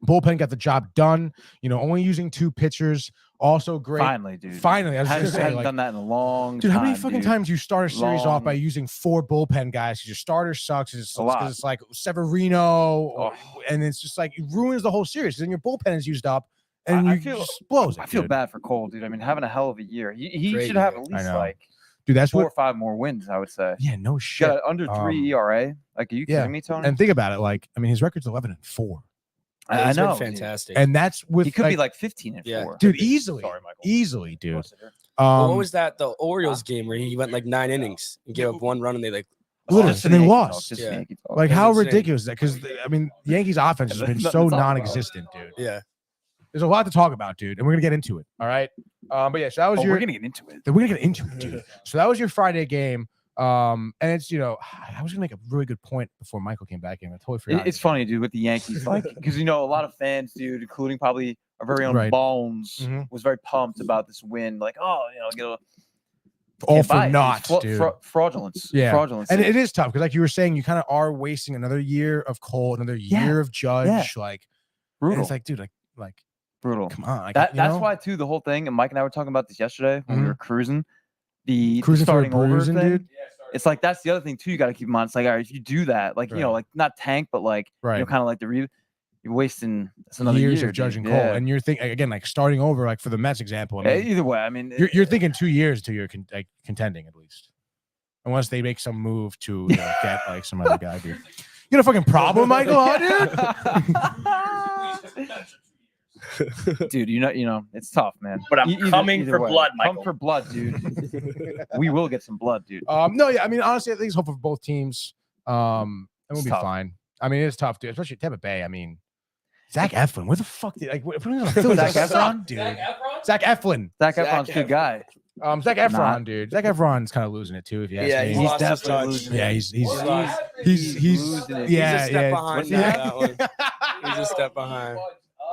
bullpen got the job done. Only using 2 pitchers, also great. Finally, dude. Finally, I was just Hadn't saying, like, done that in a long dude, time. how many fucking times you start a series off by Long. using 4 bullpen guys? Because your starter sucks. It's A lot. it's like Severino, and it's just like it ruins the whole series. Then your bullpen is used up, and I you feel- just blows it. I feel dude. bad for Cole, dude. I mean, having a hell of a year. He Great should have year. at I least know. like Dude, that's 4 what. or 5 more wins, I would say. Yeah, no You shit. got under 3 ERA. Like, are you kidding me, Tony? And think about it. Like, I mean, his record's 11-4. Yeah, I he's been know. fantastic. And that's with He could be like 15-4. Yeah. dude, easily. Sorry, Michael. Easily, dude. What was that? The Orioles game where he went like 9 innings and gave up 1 run and they like Literally, Just and they Yankee lost. talk, just Yeah. Yankee talk. Like, That's how insane. ridiculous is that? Because, I mean, the Yankees' offense has been Nothing so to talk about. non-existent, dude. yeah. There's a lot to talk about, dude, and we're gonna get into it. All right. But yeah, so that was Oh, your. we're gonna get into it. We're gonna get into it, dude. So that was your Friday game. And it's, I was gonna make a really good point before Michael came back in. I totally forgot. It's funny, dude, with the Yankees, like, because a lot of fans, dude, including probably our very own Right. Bones, Mhm. was very pumped about this win. Like, oh, get a all can't for buy it. naught, It's dude. fraudulence. Yeah. Fraudulence. And it is tough because, like you were saying, you kind of are wasting another year of Cole, another year of Judge. Yeah. Like, and brutal. it's like, dude, like, Brutal. come on. Like, That's you know? why too the whole thing. And Mike and I were talking about this yesterday when we were cruising. The Cruising for a starting over bruising, thing. dude. It's like that's the other thing too. You got to keep in mind. It's like, all right, if you do that, like Right. like not tank, but like Right. kind of like you're wasting. That's another years year, of Judge dude. and Cole, Yeah. and you're thinking again, like starting over, like for the Mets example. I mean, Either way, I mean, you're thinking 2 years until you're contending at least, unless they make some move to get like some other guy, dude. You got a fucking problem, Michael, huh, dude? dude, it's tough, man. But I'm coming for way. blood, Come Michael. for blood, dude. We will get some blood, dude. No, yeah, I mean, honestly, I think it's hopeful for both teams. And we'll It's be tough. fine. I mean, it's tough, dude, especially Tampa Bay. I mean, Zach Eflin, where the fuck did if we're gonna Philly, Zach Zach Efron? Efron, dude? Zach Eflin. Zach Efron's a good guy. Zach Efron, Not. dude. Zach Efron's kind of losing it too. If you ask Yeah, me. he's He's lost his definitely touch. losing Yeah, it. he's lost. he's losing it. He's yeah, a step yeah. behind What's he now, have? that one. He's a step behind.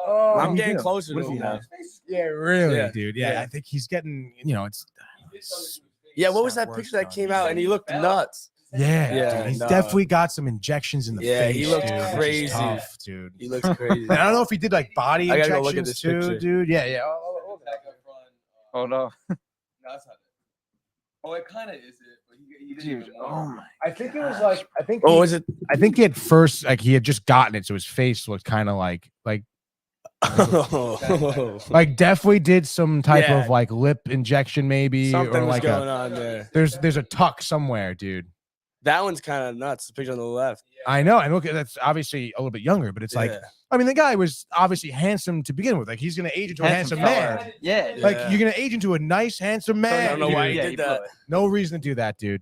Oh, I'm he getting do? closer What to does he him now. have? yeah, really, Yeah. dude. Yeah, Yeah. I think he's getting. It's. Yeah, what was Start that picture working that on came it. out and he looked nuts? Yeah, Yeah, dude, he's no. definitely got some injections in the Yeah, face. he looked dude, which is crazy. tough, dude. He looks crazy. And I don't know if he did like body I gotta go injections look at this too, picture. dude. Yeah, yeah. Oh no, That's not it. Oh, it kind of is it. But he didn't dude. even Oh know. my. I think it was like. I think. Oh, is it? I think he at first he had just gotten it, so his face looked kind of like definitely did some type Yeah. of like lip injection maybe, Something or was like going on there. there's a tuck somewhere, dude. That one's kind of nuts. The picture on the left. I know, and look, that's obviously a little bit younger, but it's like, Yeah. I mean, the guy was obviously handsome to begin with. Like he's gonna age into a handsome fella. man. Yeah. Like Yeah. you're gonna age into a nice, handsome man. I don't know why he Yeah, did he that. blew it. No reason to do that, dude.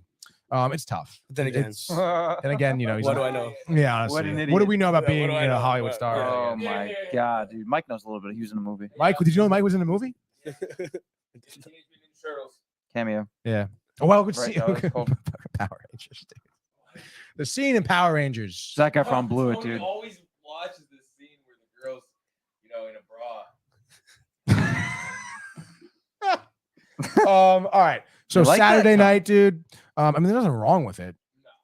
It's tough. But then again, It's, and again, he's what do I know? Yeah, honestly. What an What do idiot. we know about Yeah, being what do I a know? Hollywood What- star? Oh my god, dude. Mike knows a little bit. He was in the movie. Mike, did you know Mike was in the movie? Cameo. Yeah. Oh, well, good Right, scene. that was cool. Power Rangers, dude. The scene in Power Rangers. Zac Efron blew it, dude. always watches this scene where the girls, in a bra. All right. So You like that? Saturday No. night, dude. I mean, there's nothing wrong with it.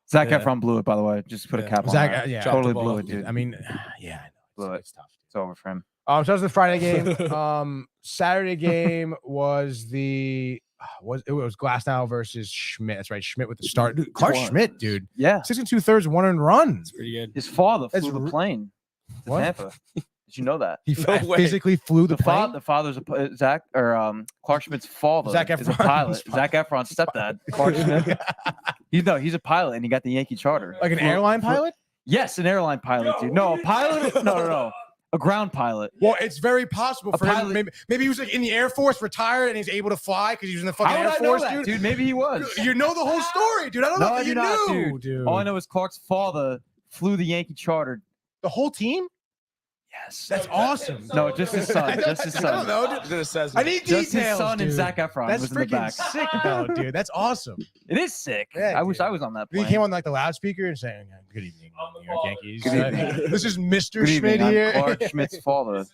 Zac Yeah. Efron blew it, by the way. Just put a Yeah. cap on Zach, that. yeah, Dropped the Totally ball. blew it, dude. I mean, yeah, I know. Blew it. It's tough. It's over for him. So that was the Friday game. Saturday game was it was Glasnow versus Schmidt. That's right, Schmidt with the start. Dude, Clark Was. Schmidt, dude, Yeah. 6 2/3, 1 earned run. It's pretty good. His father That's flew the re- plane to What? Tampa. Did you know that? He No way. physically flew the The plane. father's a Zach or Clark Schmidt's father Zac is a Efron's pilot. father. Zac Efron's stepdad, Clark Schmidt. He's a pilot, and he got the Yankee charter. Like an airline pilot? Yes, an airline pilot, dude. No, a pilot. No. A ground pilot. Well, it's very possible A for him. pilot- Maybe he was like in the Air Force, retired, and he's able to fly because he was in the fucking How Air would I know Force, that, dude. Maybe he was. You know the whole story, dude. I don't No, know I if do you not, knew, dude. All I know is Clark's father flew the Yankee charter. The whole team? Yes. That's awesome. No, just his son. Just his I don't son. know, dude. Then it says I need Just details, his son dude. and Zac Efron That's was in the freaking back. sick, though, dude. That's awesome. It is sick. Yeah, I wish dude. I was on that He plane. came on like the loudspeaker and saying, "Good evening, New York Yankees. Good evening. This is Mr. Good Schmidt evening. I'm here." Clark Schmidt's father.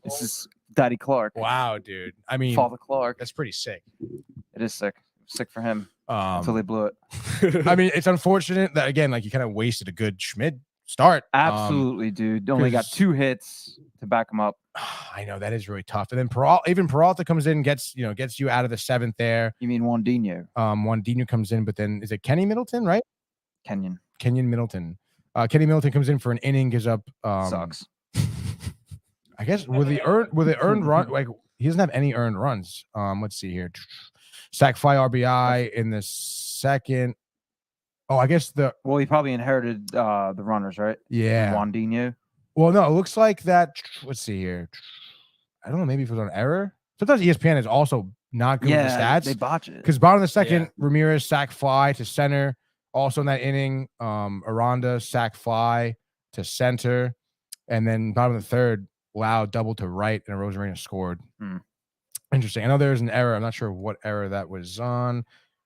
This is Daddy Clark. Wow, dude. I mean, Father Clark. that's pretty sick. It is sick. Sick for him until they blew it. I mean, it's unfortunate that again, like you kind of wasted a good Schmidt start. Absolutely, dude. Only got 2 hits to back him up. I know that is really tough. And then Peralta comes in, gets you out of the 7th there. You mean Wandinho? Wandinho comes in, but then is it Kenny Middleton, right? Kenyon. Kenyon Middleton. Kenny Middleton comes in for an inning, gives up Sucks. I guess with the earned run, like he doesn't have any earned runs. Let's see here. Sack fly RBI in the second. Oh, I guess Well, he probably inherited the runners, right? yeah. Wandinho. Well, no, it looks like that. Let's see here. I don't know. Maybe if it was an error. Sometimes ESPN is also not good with the stats. They botch it. Because bottom of the second, Ramirez sack fly to center. Also in that inning, Aranda sack fly to center. And then bottom of the third, Loud double to right, and Rosarina scored. Interesting. I know there's an error. I'm not sure what error that was on.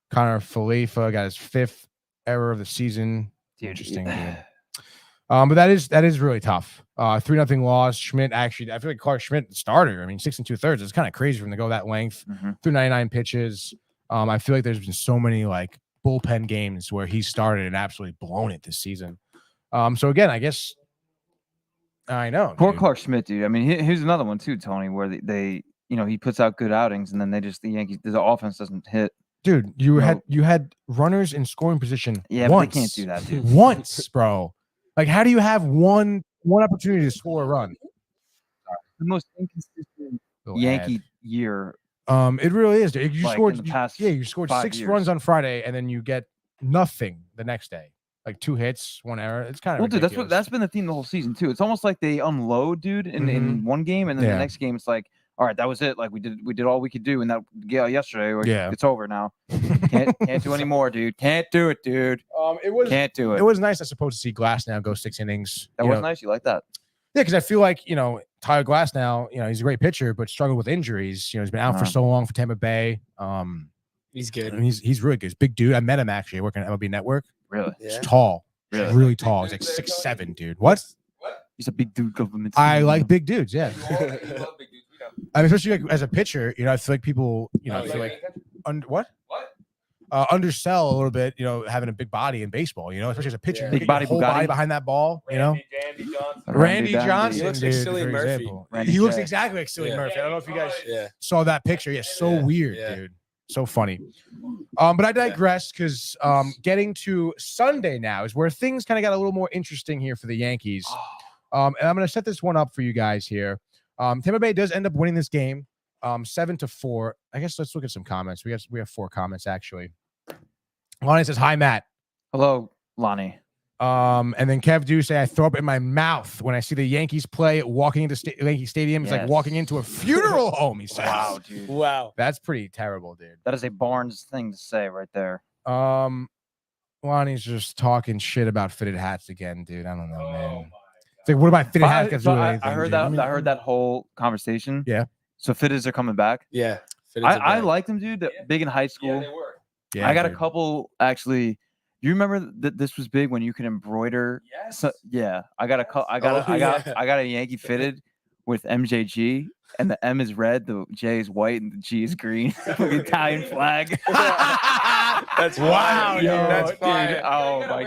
Connor Falefa got his 5th error of the season. Interesting. But that is really tough. 3-0 loss. Schmidt actually, I feel like Clark Schmidt, the starter. I mean, 6 2/3. It's kind of crazy for him to go that length through 99 pitches. I feel like there's been so many like bullpen games where he started and absolutely blown it this season. So again, I guess I know. Poor Clark Schmidt, dude. I mean, here's another one too, Tony, where they he puts out good outings and then the Yankees, the offense doesn't hit. Dude, you had runners in scoring position. Yeah, once. but they can't do that, dude. Once, bro. Like, how do you have one opportunity to score a run? The most inconsistent Yankee year. It really is. Dude. You like scored. in the past You scored 6 years. runs on Friday, and then you get nothing the next day. Like 2 hits, 1 error. It's kind of ridiculous. Dude, that's been the theme the whole season too. It's almost like they unload, dude, in one game, and then the next game it's like, all right, that was it. Like we did all we could do, and that yesterday. It's over now. Can't do any more, dude. Can't do it, dude. Can't do it. It was nice, I suppose, to see Glass now go 6 innings. That was nice. You like that? Yeah, because I feel like Tyler Glass now, he's a great pitcher, but struggled with injuries. He's been out for so long for Tampa Bay. He's good. I mean, he's really good. He's a big dude. I met him actually working at MLB Network. Really? He's tall. Really? Really tall. He's like 6'7", dude. What? He's a big dude. Government. I like big dudes. Yeah. I mean, especially like as a pitcher, I feel like people, I feel like undersell a little bit, having a big body in baseball, especially as a pitcher. Big body, whole body behind that ball, Randy Johnson. He looks like dude, Cillian for Murphy. example. He looks exactly like Cillian Murphy. I don't know if you guys saw that picture. Yeah, so weird, dude. So funny. But I digress because getting to Sunday now is where things kind of got a little more interesting here for the Yankees. And I'm going to set this one up for you guys here. Tampa Bay does end up winning this game 7-4. I guess let's look at some comments. We have 4 comments actually. Lonnie says, "Hi, Matt." Hello, Lonnie. And then Kev do say, "I throw up in my mouth when I see the Yankees play. Walking into Yankee Stadium is like walking into a funeral home." He says, "Wow, dude. Wow, that's pretty terrible, dude." That is a Barnes thing to say right there. Lonnie's just talking shit about fitted hats again, dude. I don't know, man. It's like, what about fitted hats? I heard that. I heard that whole conversation. Yeah. So fitteds are coming back. Yeah. I liked them, dude. Big in high school. Yeah, they were. Yeah, I got a couple actually. You remember that this was big when you could embroider? Yes. So, yeah. I got a Yankee fitted with MJG, and the M is red, the J is white, and the G is green. Like Italian flag. That's wow, yo. That's fire. dude. Oh my!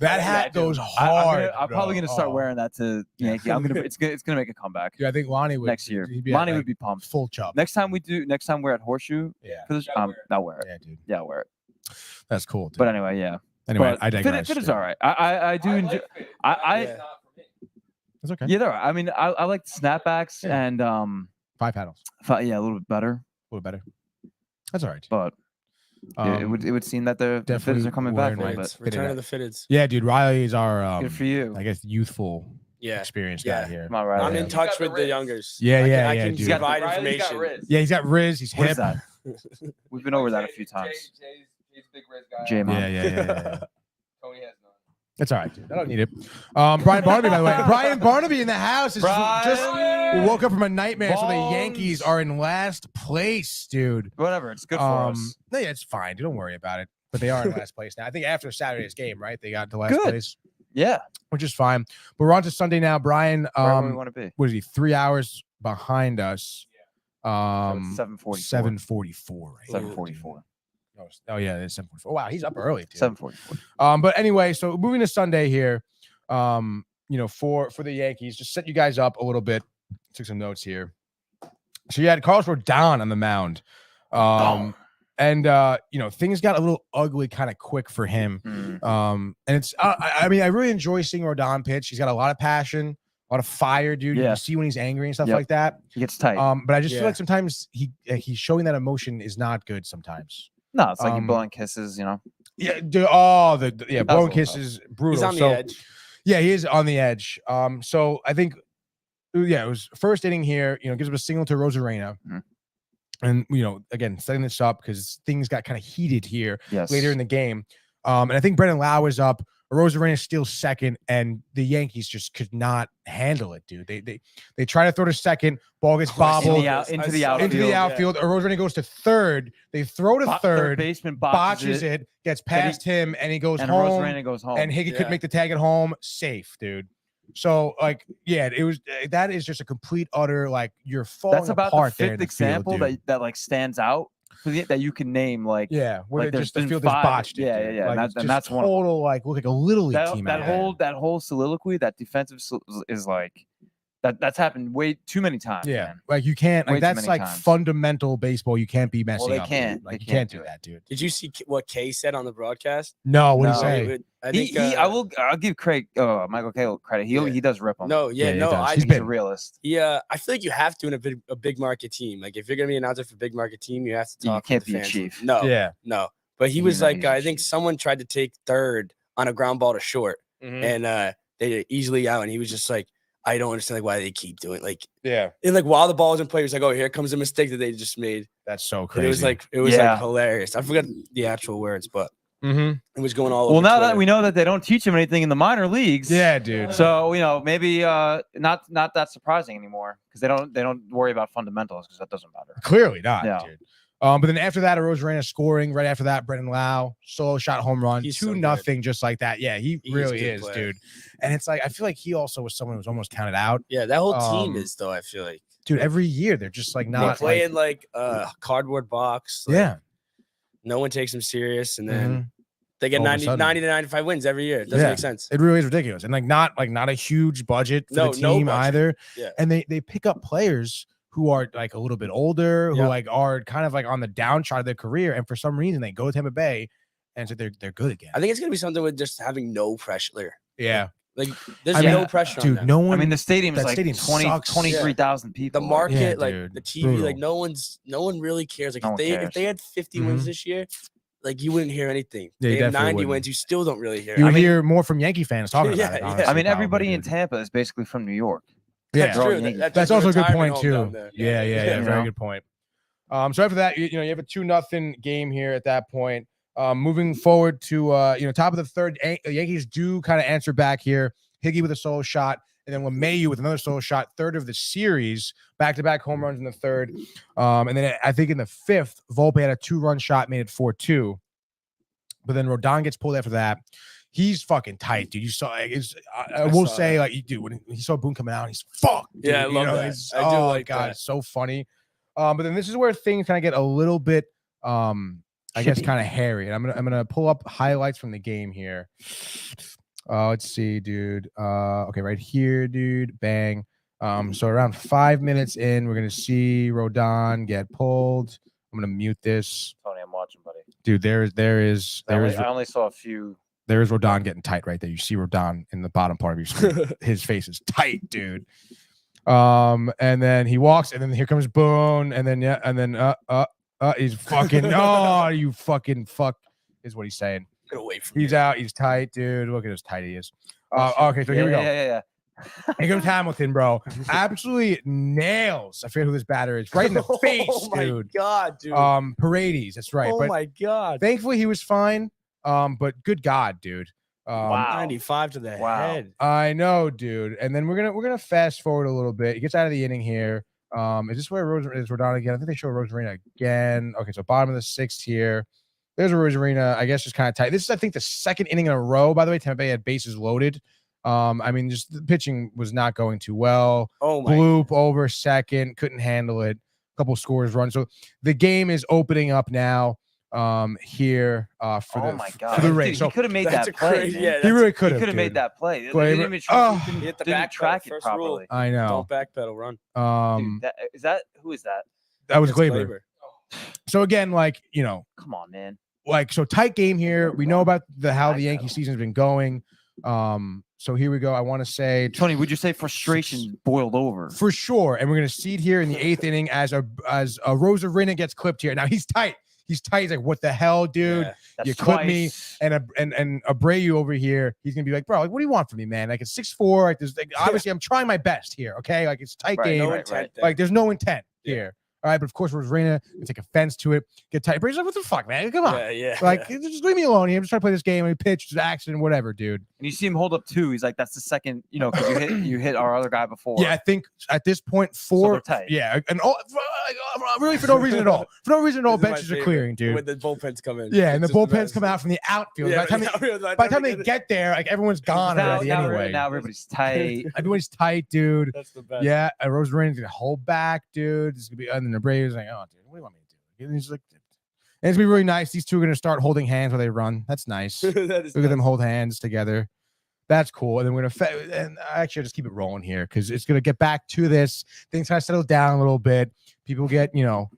That hat goes hard. I'm probably gonna start wearing that to Yankee. It's gonna make a comeback. Dude, I think Lonnie would next year. He'd be Lonnie like, would be pumped. Full chub. Next time we're at Horseshoe. Yeah. For this, I'll wear it. Yeah, dude. Yeah, I'll wear it. That's cool. Dude. But anyway, yeah. Anyway, but I digress. Fit is all right. I do enjoy. That's okay. Yeah, they're all right. I mean, I like the snapbacks and 5 paddles. Yeah, a little bit better. A little better. That's all right. But it would seem that the fitteds are coming back a little bit. Return of the fitteds. Yeah, dude. Riley's our good for you. I guess youthful experience guy here. Come on, Riley. I'm in touch with the youngers. Yeah, I can dude. provide information. Yeah, he's got Riz. He's What hip. is that? We've been over that a few times. Jay's big Riz guy. J-Mom. Yeah. Tony has none. That's all right, dude. I don't need it. Brian Barnaby, by the way. Brian Barnaby in the house. Just woke up from a nightmare. So the Yankees are in last place, dude. Whatever. It's good for us. No, yeah, it's fine. Don't worry about it. But they are in last place now. I think after Saturday's game, right? They got to last place. Yeah. Which is fine. But we're on to Sunday now. Brian, where we want to be. What is he? 3 hours behind us. 7:44. 7:44. Right? 7:44. Oh yeah, it's 7:44. Wow, he's up early. Dude. 7:44. But anyway, so moving to Sunday here, for the Yankees, just set you guys up a little bit. Took some notes here. So you had Carlos Rodon on the mound, and things got a little ugly kind of quick for him. And it's I really enjoy seeing Rodon pitch. He's got a lot of passion. a lot of fire, dude. You Yeah. can see when he's angry and stuff Yep. like that. He gets tight. But I just feel like sometimes he's showing that emotion is not good sometimes. No, it's like you blowing kisses, you know. Yeah, dude, blowing kisses, brutal. He's on the edge. Yeah, he is on the edge. So I think, it was first inning here. Gives up a single to Rosarena, and again setting this up because things got kind of heated here later in the game. And I think Brendan Lau is up. Rosarena steals second, and the Yankees just could not handle it, dude. They try to throw to second, ball gets bobbled into the outfield. Rosarena goes to third. They throw to third baseman botches it, gets past him, and he goes and home. Rosarena goes home. And Higgy couldn't make the tag at home. Safe, dude. So, it was that is just a complete utter you're falling That's about apart the fifth example that stands out that you can name where there's the been field is botched. And that's one total look like a little league team. That whole soliloquy, that defensive is that's happened way too many times. Yeah, man. you can't. That's times. fundamental baseball. You can't be messing they up. Can't. You can't do that, dude. Did you see what Kay said on the broadcast? No, what did he say? I think I'll give Craig Michael Cahill credit. He does rip him. He's a realist. Yeah, I feel like you have to in a big market team. Like if you're gonna be an announcer for a big market team, you have to talk. You can't to be the a fans. chief. No. But he was like, I think someone tried to take third on a ground ball to short, and they easily out, and he was just like, I don't understand why they keep doing and while the ball was in play, he was like, oh, here comes a mistake that they just made. That's so crazy. It was hilarious. I forgot the actual words, but it was going all over. Well, now Twitter. that we know that they don't teach him anything in the minor leagues, dude. So maybe not that surprising anymore because they don't worry about fundamentals because that doesn't matter. Clearly not, dude. But then after that, Rosarena scoring. Right after that, Brendan Lau solo shot home run, 2-0, just like that. Yeah, he really is, dude. And it's like I feel like he also was someone who was almost counted out. Yeah, that whole team is though. I feel like, dude, every year they're just not they play in cardboard box. No one takes them serious, and then they get 90 to 95 wins every year. It doesn't make sense. It really is ridiculous, and not a huge budget for the team either. Yeah, and they pick up players who are a little bit older, who are kind of on the downside of their career, and for some reason they go to Tampa Bay, and so they're good again. I think it's gonna be something with just having no pressure. Yeah, there's no pressure, dude. on them. No one. I mean, the stadium is 23,000 people. The market, dude, the TV, brutal. no one really cares. If they had 50 wins this year, you wouldn't hear anything. Yeah, they have 90 wins, you still don't really hear. You hear more from Yankee fans talking about it. Honestly, I mean, everybody in Tampa is basically from New York. Yeah, that's true. That's also a good point too. Yeah, Yeah, very good point. So after that, you have a 2-0 game here at that point. Moving forward to top of the third, Yankees do kind of answer back here. Higgy with a solo shot, and then LeMahieu with another solo shot, third of the series, back-to-back home runs in the third. And then I think in the fifth, Volpe had a 2-run shot, made it 4-2. But then Rodon gets pulled after that. He's fucking tight, dude. You saw I will say, dude, when he saw Boone coming out, he's fucked. Dude. Yeah, I love that. I do like that. It's so funny. But then this is where things kind of get a little bit, I guess, kind of hairy. And I'm gonna pull up highlights from the game here. Let's see, dude. Okay, right here, dude. Bang. So around 5 minutes in, we're gonna see Rodon get pulled. I'm gonna mute this. Tony, I'm watching, buddy. Dude, there is. I only saw a few. There's Rodon getting tight right there. You see Rodon in the bottom part of your screen. His face is tight, dude. And then he walks, and then here comes Boone, and then he's fucking you fucking fuck is what he's saying. Get away from He's out, he's tight, dude. Look at how tight he is. Okay, so here we go. Yeah. Here comes Hamilton, bro. Absolutely nails. I forget who this batter is. Right in the face, dude. Oh my god, dude. Paredes, that's right. Oh my god. Thankfully he was fine. But good God, dude. Wow. 95 to the head. I know, dude. And then we're gonna fast forward a little bit. He gets out of the inning here. Is this where is Rodon again? I think they show Rosarena again. Okay, so bottom of the sixth here. There's a Rosarena, I guess, just kind of tight. This is, I think, the second inning in a row. By the way, Tampa Bay had bases loaded. I mean, just the pitching was not going too well. Oh my! Bloop over second, couldn't handle it. A couple scores run. So the game is opening up now. Here for the race. So he could have made that play. He really could have. He could have made that play. He didn't hit the back track it first properly. Rule. I know. Don't backpedal, run. Dude, who is that? That was Glaber. So again, come on, man. So tight game here. We know about how the Yankee season's been going. So here we go. I want to say Tony, would you say frustration boiled over? for sure. And we're gonna see it here in the 8th inning as a Rosarina gets clipped here. Now he's tight. He's tight. He's like, what the hell, dude? Yeah, You clipped me. And Abreu over here, he's gonna be like, bro, like, what do you want from me, man? Like it's 6'4". Like there's like, obviously I'm trying my best here. Okay, like it's a tight game. No intent there. Like there's no intent here. All right, but of course, Rosarina can take offense to it. Get tight. Brady's like, what the fuck, man? Come on. Yeah. Like, just leave me alone here. I'm just trying to play this game. I pitch, it's an accident, whatever, dude. And you see him hold up 2. He's like, that's the second, because you hit our other guy before. Yeah, I think at this point, So 4. they're tight. Yeah, and really for no reason at all. For no reason at all, This is my benches are favorite, clearing, dude. When the bullpens come in. Yeah, and the It's just bullpens best. come out from the outfield. Yeah, By the time they get there, like everyone's gone already anyway. Now everybody's tight. Everybody's tight, dude. That's the best. Yeah, and Rosarina's gonna hold back, dude. It's gonna be, and then Abreu's like, oh, dude, what do you want me to do? And he's like, and it's gonna be really nice. These two are gonna start holding hands while they run. That's nice. That is Look at them hold hands together. That's cool. And then we're gonna and actually I'll just keep it rolling here because it's gonna get back to this. Things kind of settle down a little bit. People get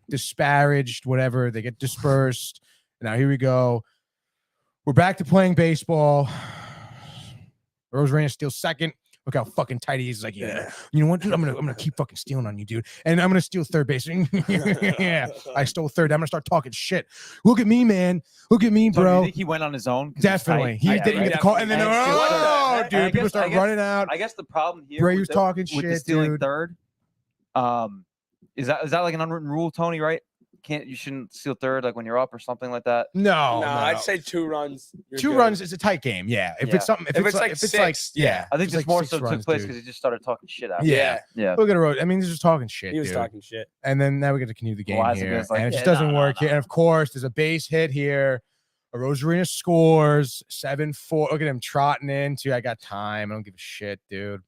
disparaged, whatever. They get dispersed. Now here we go. We're back to playing baseball. Rosarina steals second. Look how fucking tight he is. He's like, yeah. You know what, dude? I'm gonna keep fucking stealing on you, dude. And I'm gonna steal third base. Yeah, I stole third. I'm gonna start talking shit. Look at me, man. Look at me, So do bro. you think he went on his own? Definitely. He didn't get the call, and then Definitely. dude, people start running out. I guess the problem here Brayu's with the, talking with the shit, stealing dude. third, is that like an unwritten rule, Tony? Right? You shouldn't steal third like when you're up or something like that. No, I'd say 2 runs. You're 2 good. runs is a tight game. Yeah, if it's something, if it's like six, yeah, I think it's just like more 6 so took runs, place dude. because he just started talking shit out. Yeah. Yeah. Look at the road. I mean, he's just talking shit. He was dude. talking shit. And then now we get to continue the game Well, here, Isaac is like, and it just yeah, doesn't work here. And of course, there's a base hit here. A Rosarina scores 7-4. Look at him trotting into. I got time. I don't give a shit, dude.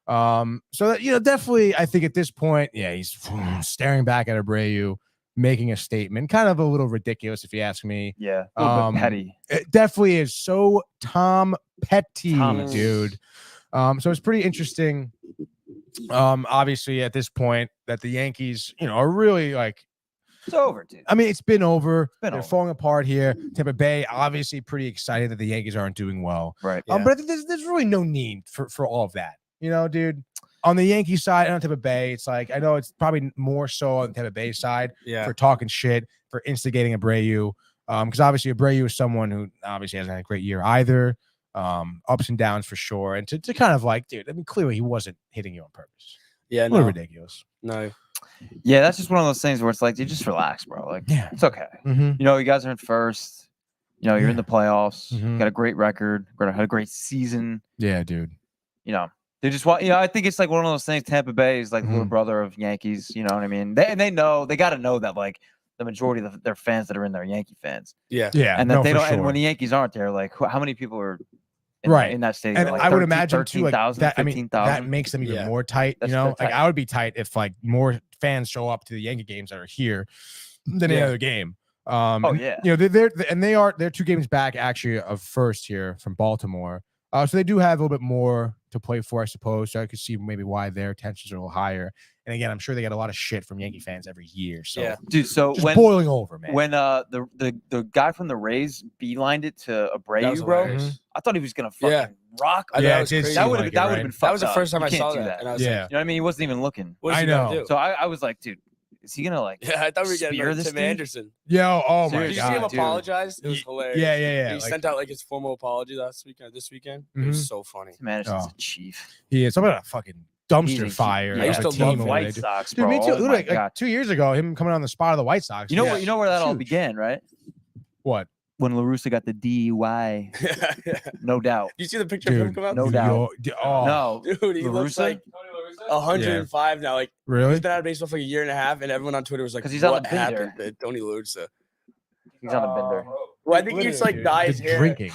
So that, definitely, I think at this point, yeah, he's staring back at Abreu, making a statement, kind of a little ridiculous if you ask me. Yeah, a little bit petty. It definitely is so Tom Petty, Thomas. dude. So it's pretty interesting. Obviously at this point that the Yankees, are really like, It's over, dude. I mean, it's been over. been They're over. falling apart here. Tampa Bay, obviously pretty excited that the Yankees aren't doing well. Right. But I think there's really no need for all of that. Dude. On the Yankee side and on Tampa Bay, it's like, I know it's probably more so on the Tampa Bay side for talking shit, for instigating Abreu. Because obviously Abreu is someone who obviously hasn't had a great year either. Ups and downs for sure. And to kind of like, dude, I mean, clearly he wasn't hitting you on purpose. Yeah, A little no. ridiculous. No. Yeah, that's just one of those things where it's like, dude, just relax, bro. Like, Yeah. it's okay. Mm-hmm. You guys are in first. You're in the playoffs. Mhm. Got a great record. Had a great season. Yeah, dude. They just want, I think it's like one of those things. Tampa Bay is like the little brother of Yankees. You know what I mean? They know, they got to know that like the majority of their fans that are in there are Yankee fans. Yeah. Yeah. And that no, they for don't, and sure. when the Yankees aren't there, like how many people are Right. in that stadium? And Like I would 13 imagine too, like 13,000, that. I mean, 15,000. that makes them even Yeah. more tight. That's Like tight. I would be tight if like more fans show up to the Yankee games that are here than any Yeah. other game. Oh, yeah. They're 2 games back actually of first here from Baltimore. So they do have a little bit more to play for, I suppose. So I could see maybe why their tensions are a little higher. And again, I'm sure they get a lot of shit from Yankee fans every year. So Yeah. Dude, so just when boiling over, man. when the guy from the Rays beelined it to That Abreu, was bro, hilarious. I thought he was gonna fucking Yeah. rock. I know, Yeah, that it was did crazy. seem That would like have it, that right? would have been. That was the fucked first up. time I You saw can't do that. And I was Yeah. You know what I mean? He wasn't even looking. what's I he gonna know. do? So I was like, dude, is he gonna like? Yeah, I thought we were getting Spear like this Tim dude? Anderson. Yo, oh my Did you Seriously. see him god. dude. apologize? It was hilarious. Yeah. He Like, sent out like his formal apology this weekend. It was so funny. Tim Anderson's Oh. a chief. he is. Something about a fucking dumpster He's a- fire. Yeah, I used of a to team love over White there, dude. Sox, Dude, bro. me too. Oh my Like God. 2 years ago, him coming on the spot of the White Sox. You know yeah. what? You know where that all Huge. began, right? What? When LaRussa got the DUI, Yeah. no doubt. You see the picture of him Dude, come out? No doubt. Oh, No, Dude, he looks LaRussa? like 105 now. Like really? he's been out of baseball for like a year and a half, and everyone on Twitter was like, 'Cause he's on "What the bender. happened to Tony La Russa?" he's on a bender. Well, I think he used to like dye his Just hair. drinking.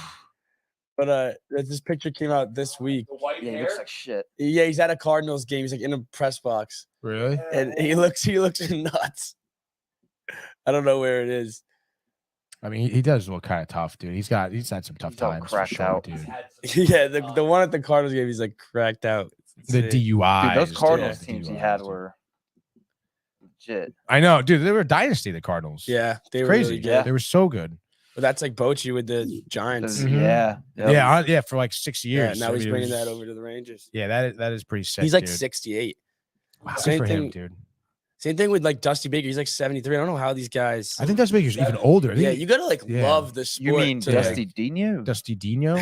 But this picture came out this week. Yeah, he looks like shit. Yeah, he's at a Cardinals game. He's like in a press box, Really? and he looks nuts. I don't know where it is. I mean, he does look kind of tough, dude. He's had some tough He's all times, for cracked sure, out. dude. Yeah, the one at the Cardinals game, he's like cracked out. It's The insane. DUI. Dude, those Cardinals teams he had were legit. I know, dude. They were a dynasty. The Cardinals. Yeah, they were Crazy. really good. They were so good. But that's like Bochy with the Giants. Yeah. Yeah, for like 6 years. Yeah, now I he's mean, bringing that over to the Rangers. Yeah, that is pretty sick. He's like dude. 68. Wow, Same good for him, thing, dude. Same thing with like Dusty Baker. He's like 73. I don't know how these guys. I think Dusty Baker's even older. Yeah, you gotta like love the sport. You mean to, Dusty Dino? Dusty Dino.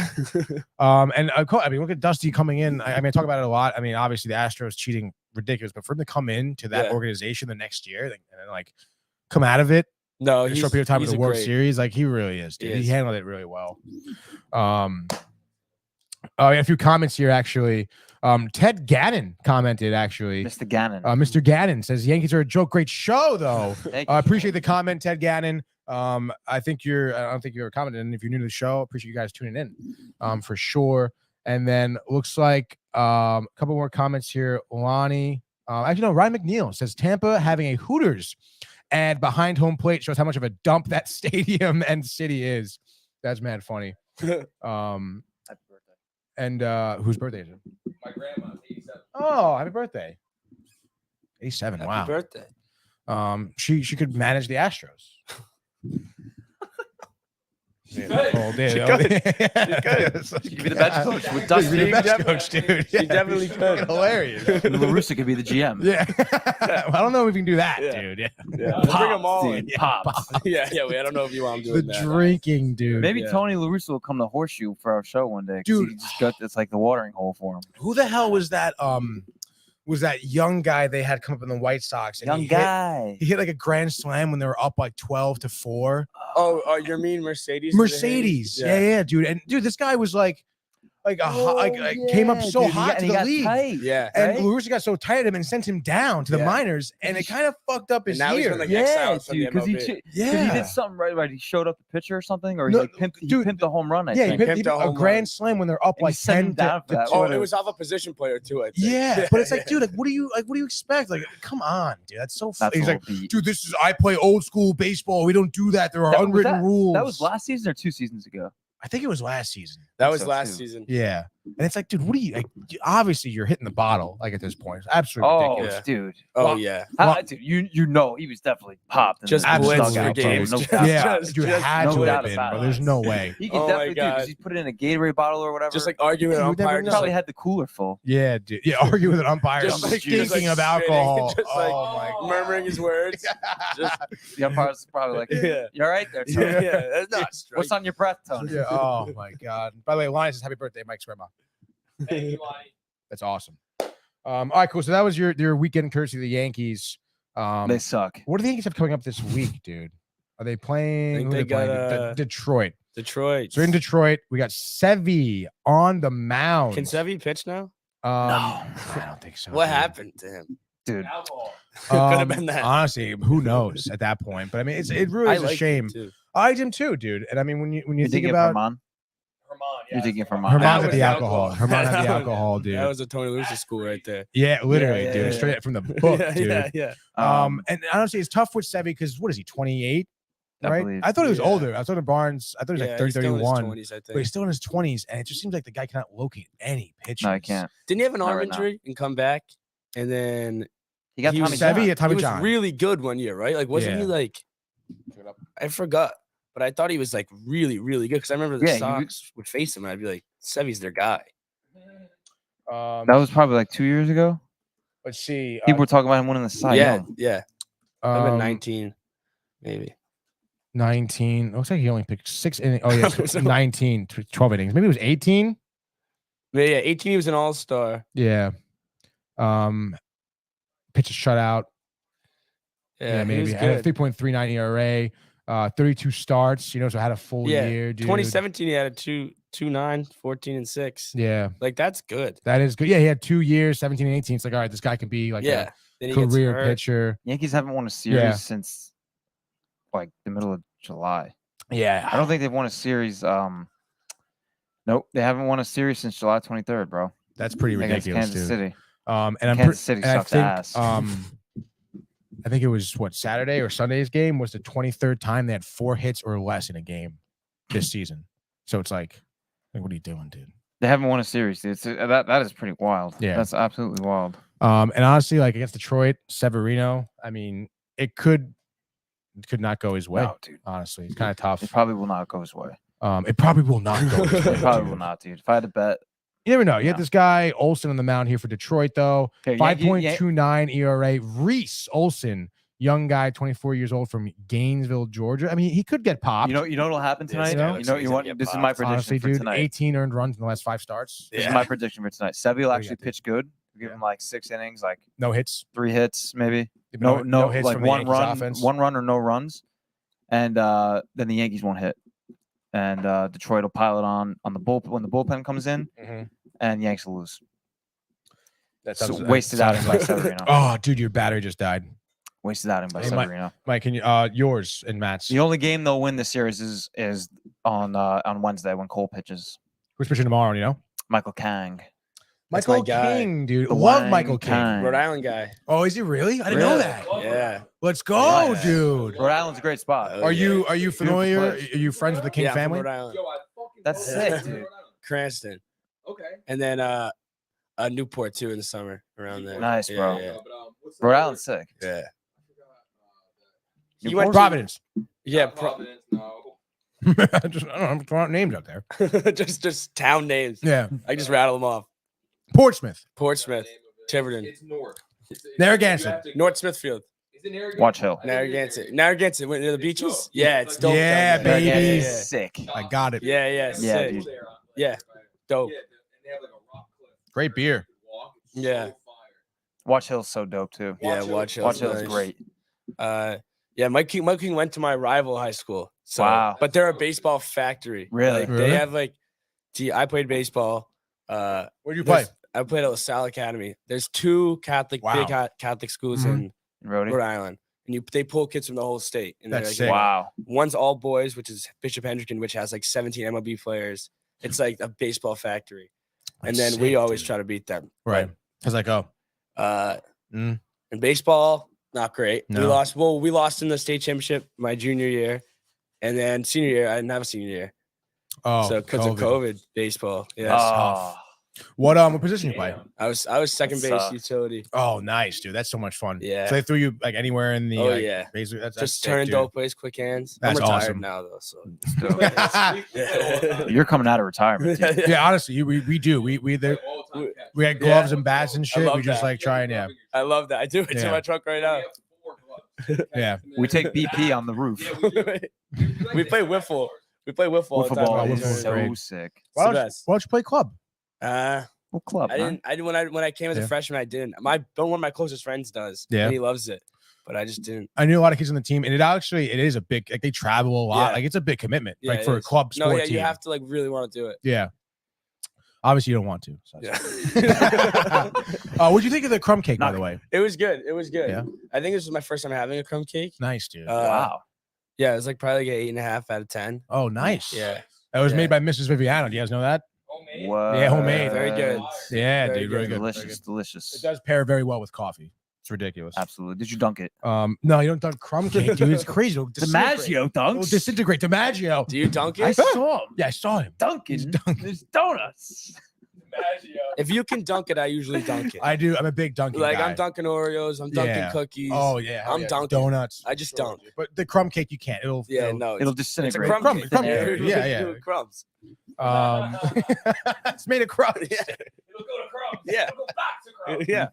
And I mean, look at Dusty coming in. I mean, I talk about it a lot. I mean, obviously the Astros cheating ridiculous, but for him to come in to that organization the next year and then like come out of it. No, he's short period of time with the World Series. Like he really is, dude. He handled it really well. A few comments here actually. Ted Gannon commented actually. Mr. Gannon. Mr. Gannon says Yankees are a joke. Great show though. I appreciate the comment, Ted Gannon. I don't think you ever commented, and if you're new to the show, appreciate you guys tuning in. For sure. And then looks like a couple more comments here. Lonnie. Actually, no, Ryan McNeil says Tampa having a Hooters ad behind home plate shows how much of a dump that stadium and city is. That's mad funny. And whose birthday is it? My grandma's 87. Oh, happy birthday. 87. Happy Wow. birthday. She could manage the Astros. She could. She could be the bench coach with Dusty. Be the bench coach, dude. She definitely could. Hilarious. And La Russa could be the GM. Yeah. Well, I don't know if we can do that, dude. Yeah. Bring them all in. Pops. Yeah. I don't know if you want them doing The that. drinking, dude. Maybe Tony La Russa will come to Horseshoe for our show one day. Dude. He just got, it's like the watering hole for him. Who the hell was that? Was that young guy they had come up in the White Sox? And he hit like a grand slam when they were up like 12-4. Oh, you mean Mercedes? Mercedes. Yeah, dude. And dude, this guy was like came up so hot to the league. Tight. Yeah. And La Russa got so tired of him and sent him down to the minors, and it kind of fucked up his And now he's year. been, like, exiled from the because he MLB. did something right. He showed up the pitcher or something, or he pimped the home run. I Yeah, think. he pimped a grand slam when they're up And he like sent 10 him down for that. Oh, it was off a position player too, I think. Yeah, but it's like, dude, like, what do you expect? Like, come on, dude, that's so. He's like, beat. dude, I play old school baseball. We don't do that. There are unwritten rules. That was last season or 2 seasons ago. I think it was last season. That was last season. Yeah, and it's like, dude, what do you like? Obviously, you're hitting the bottle like at this point. It's absolutely ridiculous, dude. Oh yeah, dude, you know he was definitely popped. Just blitz for games. Yeah, dude, had to have been, bro. There's no way. He could definitely do because he put it in a Gatorade bottle or whatever. Just like arguing with an umpire. He probably had the cooler full. Yeah, dude. Yeah, arguing with an umpire, just like thinking of alcohol. Just like murmuring his words. The umpire's probably like, "You're right there, Tony. Yeah, that's not straight. What's on your breath, Tony?" Yeah. Oh my God. By the way, Lonnie says happy birthday, Mike's grandma. Thank you, Lonnie. That's awesome. All right, cool. So that was your weekend courtesy of the Yankees. They suck. What do the Yankees have coming up this week, dude? Are they playing? I think who they are got playing? Detroit. Detroit. So in Detroit, we got Sevy on the mound. Can Sevy pitch now? No, I don't think so. What dude. happened to him? Dude? Could have been that. Honestly, who knows at that point? But I mean, it really is a shame. I liked him too, dude. And I mean, when you think about Herman, you're thinking Herman. Herman's at the alcohol. Herman had the alcohol, dude. That was a Tony Lucia school right there. Yeah, literally, dude. Straight from the book, dude. Yeah. And honestly, it's tough with Sevy because what is he? 28, right? I thought he was older. I thought Barnes. I thought he was like 30, 31. 20s, I think. But he's still in his 20s, and it just seems like the guy cannot locate any pitches. No, I can't. Didn't he have an arm right now. injury and come back? And then he got Tommy Sevy John. at Tommy he was John. really good one year, right? Like, wasn't he like? I forgot, but I thought he was like really, really good because I remember the Sox would face him, and I'd be like, "Sevy's their guy." That was probably like 2 years ago. Let's see. People were talking about him winning the Cy Young. Yeah. I've been 19, maybe. 19. Looks like he only picked 6 innings. Oh yeah, 19, 12 innings. Maybe it was 18. Yeah, 18. He was an all-star. Yeah. Pitch a shutout. Yeah, maybe. He Had a was good. 3.39 ERA. 32 starts. So had a full year, dude. 2017, he had a 2.9, 14 and 6. Yeah, like that's good. That is good. Yeah, he had 2 years, 17 and 18. It's like, all right, this guy can be like Then a he gets career hurt. pitcher. Yankees haven't won a series since like the middle of July. Yeah, I don't think they've won a series. Nope, they haven't won a series since July 23rd, bro. That's pretty Against ridiculous, Kansas dude. City. And Kansas City sucks ass. I think it was Saturday or Sunday's game was the 23rd time they had 4 hits or less in a game this season. So it's like what are you doing, dude? They haven't won a series. It's that is pretty wild. Yeah, that's absolutely wild. And honestly, like against Detroit, Severino, I mean, it could could not go his way. No, dude. Honestly, it's kind of tough. It probably will not go his way. It probably will not go his way. It probably will not, dude. If I had to bet, You never know. You Yeah. had this guy Olsen on the mound here for Detroit, though. Okay, 5.29 ERA. Reese Olsen, young guy, 24 years old from Gainesville, Georgia. I mean, he could get popped. you know what'll happen tonight. you know? You want this is my prediction Honestly, for dude, tonight. 18 earned runs in the last 5 starts. This is my prediction for tonight. Sevi will What do you actually got, dude? pitch good. Give him like 6 innings, like No hits. 3 hits, maybe. No hits like from the one Yankees run, offense. 1 run or no runs, and then the Yankees won't hit, and Detroit will pile it on the bullpen when the bullpen comes in, Mhm. and Yanks will lose. That's Wasted outing by Severino. Oh, dude, your battery just died. Wasted outing by Hey, Mike. Severino. Mike, can you yours and Matt's? The only game they'll win this series is on Wednesday when Cole pitches. Who's pitching tomorrow? You know, Michael Kang. That's Michael my guy. King, dude. The Love Wang Michael King. Kang. Rhode Island guy. Oh, is he really? I didn't know Really? that. Yeah. Let's go, Yeah. dude. Rhode Island's a great spot. Oh, Are yeah. you familiar? Are place. you friends with the King Yeah, I'm from family? Rhode Island. That's Yeah. sick, dude. Cranston. Okay. And then Newport too in the summer around there. Nice, Yeah, bro. Yeah. Rhode Island's sick. Yeah. You You went Providence. Yeah, Just, I don't know, I'm throwing out names out there. just town names. Yeah. I just rattle them off. Portsmouth. Portsmouth, Tiverton, It's north. Narragansett. North Smithfield, Watch Hill. Narragansett. Went near the beaches. Yeah, it's dope. Yeah, down there. baby. Yeah, yeah, Sick. I got it. yeah, yeah, Yeah, sick. dude. Yeah, dope. Great beer. Yeah, Watch Hill's so dope too. yeah. Watch Watch Hill's Hill's nice. great. Yeah, Mike King went to my rival high school. So, Wow. But they're a baseball factory. Really? Like, Really? They have like, I played baseball. Where'd you play? I played at LaSalle Academy. There's 2 Catholic Wow. big Catholic schools Mhm. in Rhodey. Rhode Island, and they pull kids from the whole state. And they're That's like, sick. Wow. One's all boys, which is Bishop Hendricken, which has like 17 MLB players. It's like a baseball factory, and then we sick, always dude. try to beat them. Right. How's that go? In baseball, not great. No. We lost. Well, we lost in the state championship my junior year, and then senior year I didn't have a senior year. Oh, So because of COVID, baseball. Yeah, Oh, What position you play? I was second That base sucks. utility. Oh, nice, dude. That's so much fun. Yeah. So they threw you like anywhere in the Oh, yeah. basically that's Just sick, turning dude. dope plays, quick hands. That's I'm retired awesome. now though. So you're coming out of retirement. dude. Yeah, honestly, we do. We had gloves and bats and shit. love We just that. like try and yeah. I love that. I do. It's Yeah. in my truck right now. Yeah. We take BP on the roof. We play wiffle. We play wiffle all the Wiffle time. ball Oh, is wiffle is so great. sick. Why the don't, best. why don't you play club? What club? I man? didn't. When I came as Yeah. a freshman, I didn't. One of my closest friends does. Yeah. And he loves it, but I just didn't. I knew a lot of kids on the team, and it is a big like they travel a lot. Yeah. Like it's a big commitment, Yeah, like it for a is. club sport No, yeah, team. you have to like really want to do it. Yeah. Obviously, you don't want to. So. Yeah. What'd you think of the crumb cake, by Not- the way? It was good. It was good. Yeah. I think this was my first time having a crumb cake. Nice, dude. Wow. Yeah, it was like probably like an 8.5 out of 10. Oh, nice. Yeah. It was Yeah. made by Mrs. Viviano. Do you guys know that? What? Yeah, homemade. Very good. Yeah, Very dude. Really good. Delicious. Very good. It Delicious. does pair very well with coffee. It's ridiculous. Absolutely. Did you dunk it? No, you don't dunk crumb cake, dude. It's crazy. It'll disintegrate. It'll dunks. disintegrate. DiMaggio. Do you dunk I it? saw him Yeah, I saw him. dunking. He's dunking. There's donuts. If you can dunk it, I usually dunk it. I do. I'm a big dunking Like guy. I'm dunking Oreos. I'm dunking Yeah. cookies. Oh yeah, hell I'm yeah. dunking. donuts. I just dunk. But the crumb cake you can't. It'll Yeah, it'll- no. It'll It's a disintegrate. crumb Crumb- cake. crumb Yeah, cake. Yeah, yeah. Crumbs. it's made of crumbs. Yeah. It'll go to crumbs. Yeah. It'll go back to crumbs. Yeah.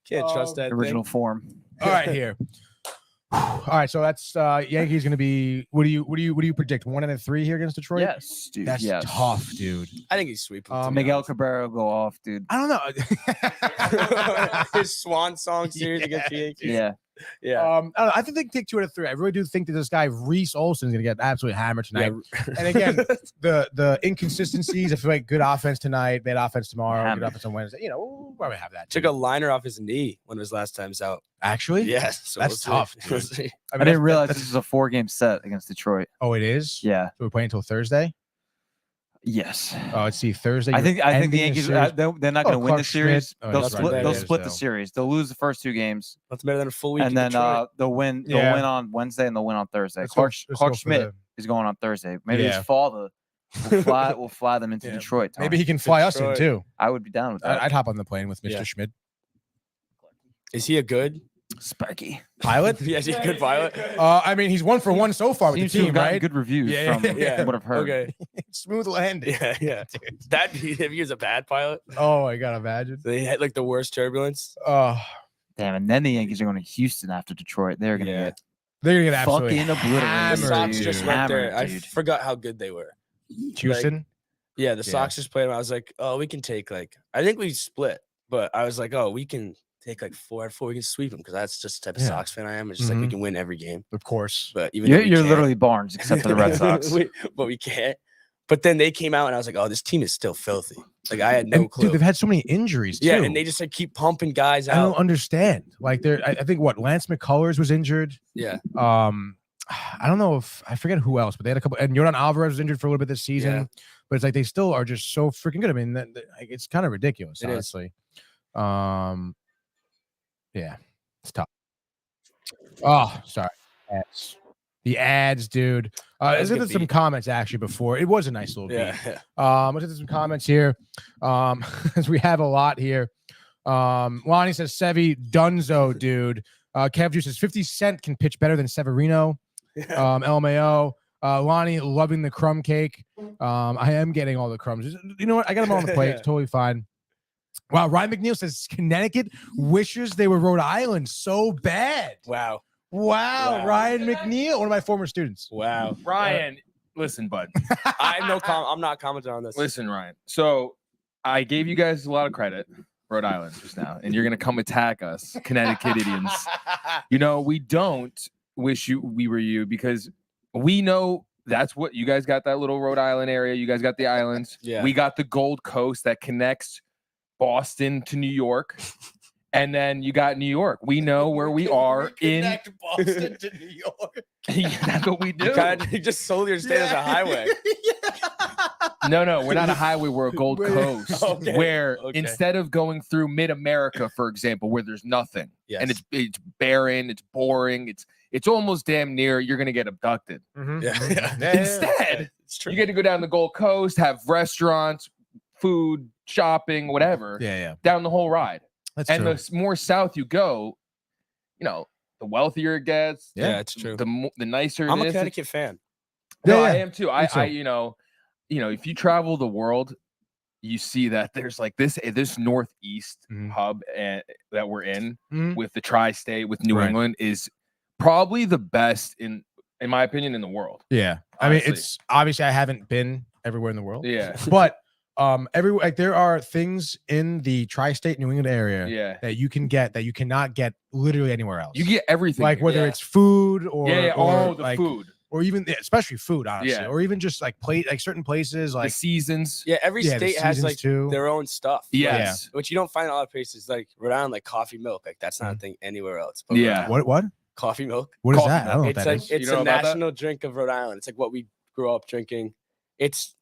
Can't trust that Original thing. form. All right, here. All right, so that's Yankees going to be. What do you predict? 1 out of 3 here against Detroit? Yes, dude. That's yes. tough, dude. I think he's sweeping. Miguel Cabrera will go off, dude. I don't know. His swan song series against the Yankees. Yeah. Yeah. I don't know. I think they can take 2 out of 3. I really do think that this guy Reese Olsen is going to get absolutely hammered tonight. And again, the inconsistencies. I feel like good offense tonight, bad offense tomorrow, Hammered. good offense on Wednesday. You know, we'll probably have that. Took a liner off his knee when his last time's out. Actually, Yes. So That's we'll tough, see. dude. We'll see. I didn't realize that's- this is a 4-game set against Detroit. Oh, it is. Yeah. So we're playing until Thursday. Yes. Oh, let's see. Thursday. I think the ending the Yankees series. they're not going to win Clark the series. Schmidt. Oh, They'll that's right. split. That They'll is, split the though. series. They'll lose the first 2 games, That's better than a full week. and in then Detroit. they'll win. Yeah. They'll win on Wednesday, and they'll win on Thursday. Let's Clark go for Schmidt the- is going on Thursday. Maybe Yeah. his father will fly them into Yeah. Detroit. Tony. Maybe he can fly us in Detroit. too. I would be down with that. I'd hop on the plane with Mr. Yeah. Schmidt. Is he a good? Sparky. Pilot? Yes, he's a good pilot. I mean, he's 1 for 1 so far with Seems the to team, have gotten right? good reviews from what I've heard. Okay. Smooth landing. Yeah. That if he was a bad pilot, Oh my god, imagine. they had like the worst turbulence. Oh, Damn, and then the Yankees are going to Houston after Detroit. They're going to get they're gonna get absolutely fucking obliterated. The hammered, Sox dude. just went there. I Dude. forgot how good they were. Houston. Yeah, the Sox just played them. I was like, oh, we can take I think we split, but I was like, oh, we can take 4-4. We can sweep them because that's just the type of Sox fan I am. It's just like we can win every game. Of course. But even though we you're can't- literally Barnes, except for the Red Sox. but we can't. But then they came out and I was like, oh, this team is still filthy. Like I had no And, clue. dude, they've had so many injuries too. Yeah, and they just keep pumping guys I don't out. understand. Like I think Lance McCullers was injured. Yeah. I don't know if I forget who else, but they had a couple. And Yordan Alvarez was injured for a little bit this season. Yeah. But it's like they still are just so freaking good. I mean, it's kind of ridiculous, It is. honestly. Yeah, it's tough. Oh, sorry. The ads, dude. Let's get to some comments actually before. It was a nice little beat. Yeah. Let's get to some comments here. As we have a lot here. Lonnie says Sevy Dunzo, dude. Kev Juice says 50 Cent can pitch better than Severino. LMAO. Lonnie loving the crumb cake. I am getting all the crumbs. You know what? I got them all on the plate. It's totally fine. Wow. Ryan McNeil says Connecticut wishes they were Rhode Island so bad. Wow. Ryan McNeil, one of my former students. Wow. Ryan, listen, bud. I'm not commenting on this. Listen, Ryan. So I gave you guys a lot of credit, Rhode Island, just now, and you're gonna come attack us, Connecticutians. You know, we don't wish we were you because we know that's what you guys got, that little Rhode Island area. You guys got the islands. Yeah. We got the Gold Coast that connects Boston to New York. And then you got New York. We know where we are in Boston to New York. Yeah, that's what we do. You just sold your state as a highway. No, we're not a highway. We're a Gold Coast, Okay, where okay. instead of going through Mid-America, for example, where there's nothing and it's barren, it's boring, it's almost damn near you're gonna get abducted. Instead, it's true. you get to go down the Gold Coast, have restaurants, food, shopping, whatever. Yeah. Down the whole ride. That's And true. the more south you go, you know, the wealthier it gets. Yeah, it's true. The nicer I'm it a is. Connecticut fan. No, Yeah, I am too. me I too. you know, if you travel the world, you see that there's like this northeast hub that we're in with the tri-state with New Right. England is probably the best in my opinion in the world. Yeah. I mean, Honestly. it's obviously I haven't been everywhere in the world. Yeah. But everywhere, like there are things in the tri-state New England area Yeah. that you can get that you cannot get literally anywhere else. You get everything. like here. whether it's food or or the like, food. or even especially food, honestly, Yeah. or even just like certain places The like seasons. Yeah, every Yeah, the state has seasons like too. their own stuff. Yes. Which you don't find in a lot of places like Rhode Island, like coffee milk. Like that's not a thing anywhere else. But Rhode Yeah. Island, what coffee milk. what is Coffee that? I don't know what It's that like is. it's You know a about that? national drink of Rhode Island. It's like what we grew up drinking. It's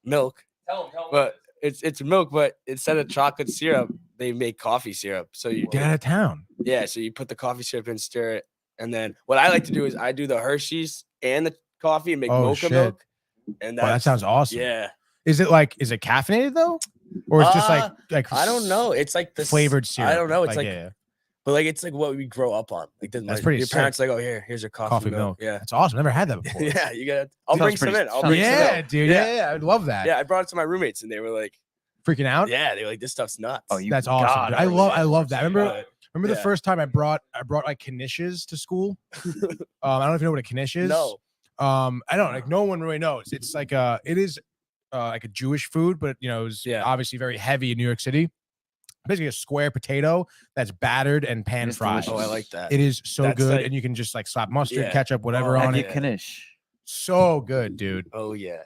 milk, Tell them. but it's milk, but instead of chocolate syrup, they make coffee syrup. So you Get out of town. so you put the coffee syrup in, stir it, and then what I like to do is I do the Hershey's and the coffee and make Oh, mocha shit. milk. And Wow, that sounds awesome. Yeah. Is it caffeinated though, or it's just like I don't know. It's like the flavored syrup? I don't know. It's like, yeah. but like it's like what we grow up on. Like That's pretty your sick. parents like, oh here's your coffee milk. Yeah. That's awesome. Never had that before. Yeah, you got. I'll Sounds bring some pretty- in. I'll sounds bring some Yeah, in. dude. Yeah, I'd love that. Yeah, I brought it to my roommates and they were like, Freaking out. yeah, they were like, this stuff's nuts. Oh, you That's awesome. God, dude. I I love that. Yeah. Remember the Yeah. first time I brought like knishes to school? I don't know if you know what a knish is. No. I don't like no one really knows. It's like it is like a Jewish food, but you know, it's obviously very heavy in New York City. Basically a square potato that's battered and pan It's fried. delicious. Oh, I like that. It is so That's good, like- and you can just like slap mustard, Yeah. ketchup, whatever Oh, on Have it. you Knish? So good, dude. Oh yeah.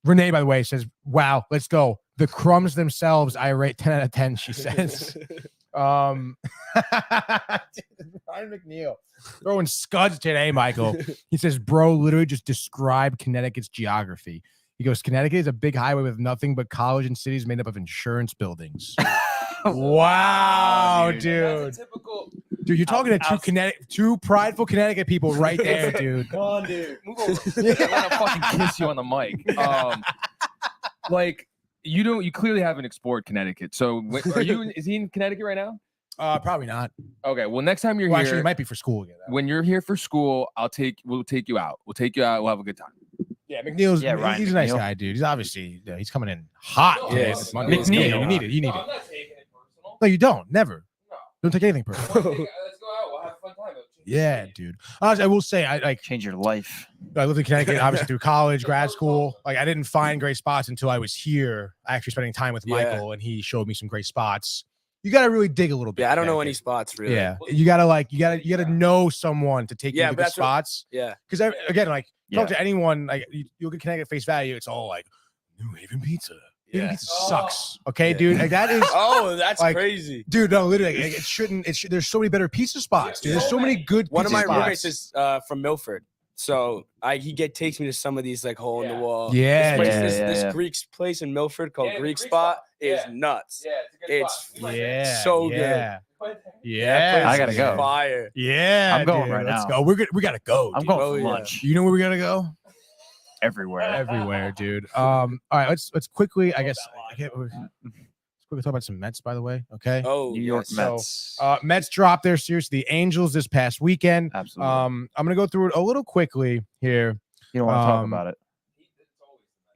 Renee, by the way, says, "Wow, let's go." The crumbs themselves, I rate 10 out of 10. She says. Ryan McNeil throwing scuds today, Michael. He says, "Bro, literally just describe Connecticut's geography." He goes, "Connecticut is a big highway with nothing but college and cities made up of insurance buildings." Wow, dude. Dude, you're talking to two prideful Connecticut people right there, dude. Come on, dude. Move over. I want to fucking kiss you on the mic. Like you clearly haven't explored Connecticut. So is he in Connecticut right now? Probably not. Okay. Well, next time you're Well, here, actually, it might be for school again. when you're here for school, we'll take you out. We'll take you out. We'll have a good time. Yeah, McNeil's. Yeah, Ryan he's a nice McNeil. guy, dude. He's obviously he's coming in hot. Yeah, today. it's Monday. McNeil. You need it. You need No, it. I'm not taking it personal. No, you don't. Never. No. Don't take anything personal. Let's go out. We'll have a fun time. Yeah, dude. Honestly, I will say, I Change your life. lived in Connecticut, obviously through college, grad school. Like, I didn't find great spots until I was here, actually spending time with Michael, and he showed me some great spots. You got to really dig a little bit. Yeah, I don't know any Connecticut. spots really. Yeah, you gotta know someone to take you Yeah, to but good that's what- spots. Yeah. Because again, like Yeah. talk to anyone, like you'll get Connecticut face value. It's all like New Haven pizza. New Haven Yeah. pizza sucks. Okay, Yeah. dude. Like that is. Oh, that's like, crazy. Dude, no, literally, like, it shouldn't. There's so many better pizza spots, dude. There's so many good. One of pizza my spots. roommates is from Milford, so takes me to some of these like hole in the wall. Yeah, this Greek place in Milford called Greek Spot is nuts. Yeah, it's a good Yeah, so good. yeah, That yeah. place I gotta is go. Fire. Yeah, I'm going dude, right let's now. Go. We're good. We gotta go. I'm dude. going Oh, for yeah. lunch You know where we gotta go? everywhere. Everywhere, dude. All right, let's quickly. I guess. Let's quickly talk about some Mets, by the way. Okay. Oh, New York yes. Mets. Mets dropped their series to the Angels this past weekend. Absolutely. I'm gonna go through it a little quickly here. You don't want to talk um, about it.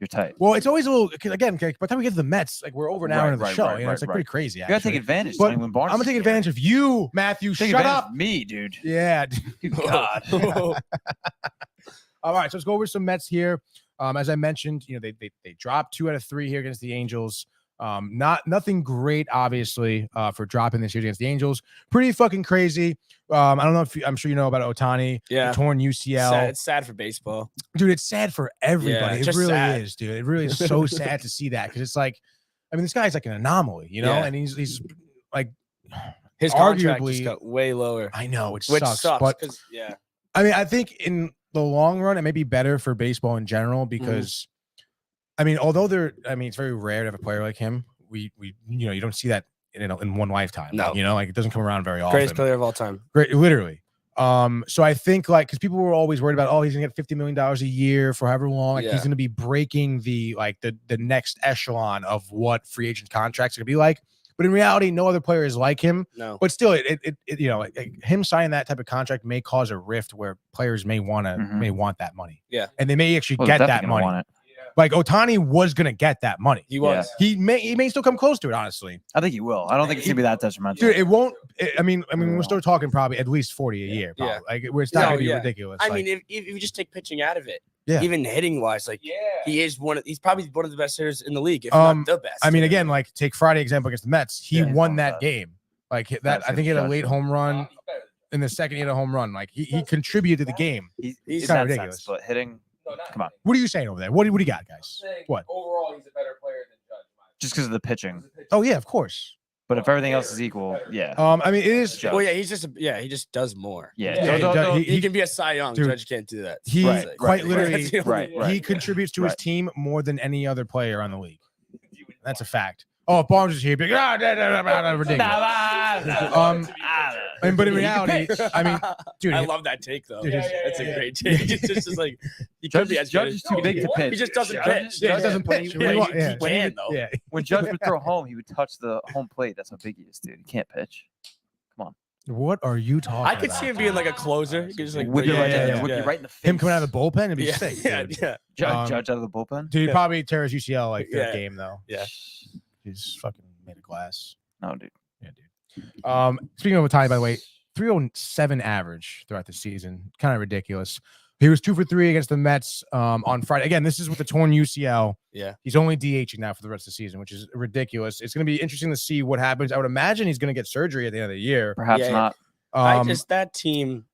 You're tight. Well, it's always a little. 'Cause again, by the time we get to the Mets, like we're over an hour Right, into the right, show. right, you know, it's like right, pretty crazy. You gotta Actually. take advantage. But Tony, when Barnes I'm gonna is take here. advantage of you, Matthew. Take Shut advantage up. of me, dude. Yeah. Good God. All right, so let's go over some Mets here. As I mentioned, you know, they dropped 2 out of 3 here against the Angels. Nothing great, obviously, for dropping this year against the Angels. Pretty fucking crazy. I don't know if I'm sure you know about Otani. Yeah. The torn UCL. It's sad for baseball. Dude, it's sad for everybody. Yeah, it just really sad. is, dude. It really is so sad to see that because it's like, I mean, this guy's like an anomaly, you know, Yeah. and he's like, His contract just arguably- got way lower, I know it which sucks, sucks. but 'Cause, yeah, I mean, I think in the long run, it may be better for baseball in general because, I mean, although it's very rare to have a player like him. We you know, you don't see that in one lifetime. No. You know, like it doesn't come around very often. greatest player of all time. Great, literally. So I think like because people were always worried about, oh, he's gonna get $50 million a year for however long. Like Yeah. he's gonna be breaking the next echelon of what free agent contracts are gonna be like. But in reality, no other player is like him. No, But still, it you know, like him signing that type of contract may cause a rift where players may want that money. Yeah. And they may actually Well, get they're that definitely gonna money. want it. Like Otani was gonna get that money. he was. He may still come close to it, honestly. I think you will. I don't think it's gonna be that detrimental. Dude, it won't. I mean, we're still talking probably at least 40 a year. Probably. Yeah. Like where it's not No, gonna be yeah. ridiculous. I like, mean, if you just take pitching out of it, Yeah. even hitting wise, like he is he's probably one of the best hitters in the league, if Um, not the best. I mean, again, like take Friday example against the Mets. He Yeah. won that game. Like that, That's I think he had a good late judgment. home run in the second. He had a home run. Like he contributed to the game. He's kinda in that ridiculous. sense, but hitting, come on, What are you saying over there? What do you got, guys? What? Overall, he's a better player than Judge. just because of the pitching. Oh yeah, of course. But if everything else is equal, yeah. I mean, it is. Judge. well, yeah, he just does more. Yeah. Yeah, he does- He can be a Cy Young. Dude, Judge can't do that. He Right, quite right, literally. That's the only right, way. right. He contributes to his Right. team more than any other player on the league. That's a fact. Oh, if Barnes is here, big, ridiculous. But in reality, I mean, dude, I love that take though. Dude, It's a great take. It's just like he could be as Judge good is as- too big to pitch. He just doesn't Judge- pitch. yeah, he doesn't when pitch. he- What do you want? he Yeah. can though. Yeah. When Judge would throw home, he would touch the home plate. That's how big he is, dude. He can't pitch. What are you talking I could about? see him being like a closer. He could just like Whip bring you it right, in. yeah, whip you right in the face. Him coming out of the bullpen? It'd be Yeah, sick. yeah, Dude. yeah. Judge out of the bullpen. Dude, probably tear his UCL like Yeah. third game though. Yeah. He's fucking made of glass. No, dude. Yeah, dude. Speaking of Otani, by the way, 307 average throughout the season. Kind of ridiculous. He was 2 for 3 against the Mets on Friday. Again, this is with the torn UCL. Yeah. He's only DHing now for the rest of the season, which is ridiculous. It's going to be interesting to see what happens. I would imagine he's going to get surgery at the end of the year. Perhaps Yeah. not. That team,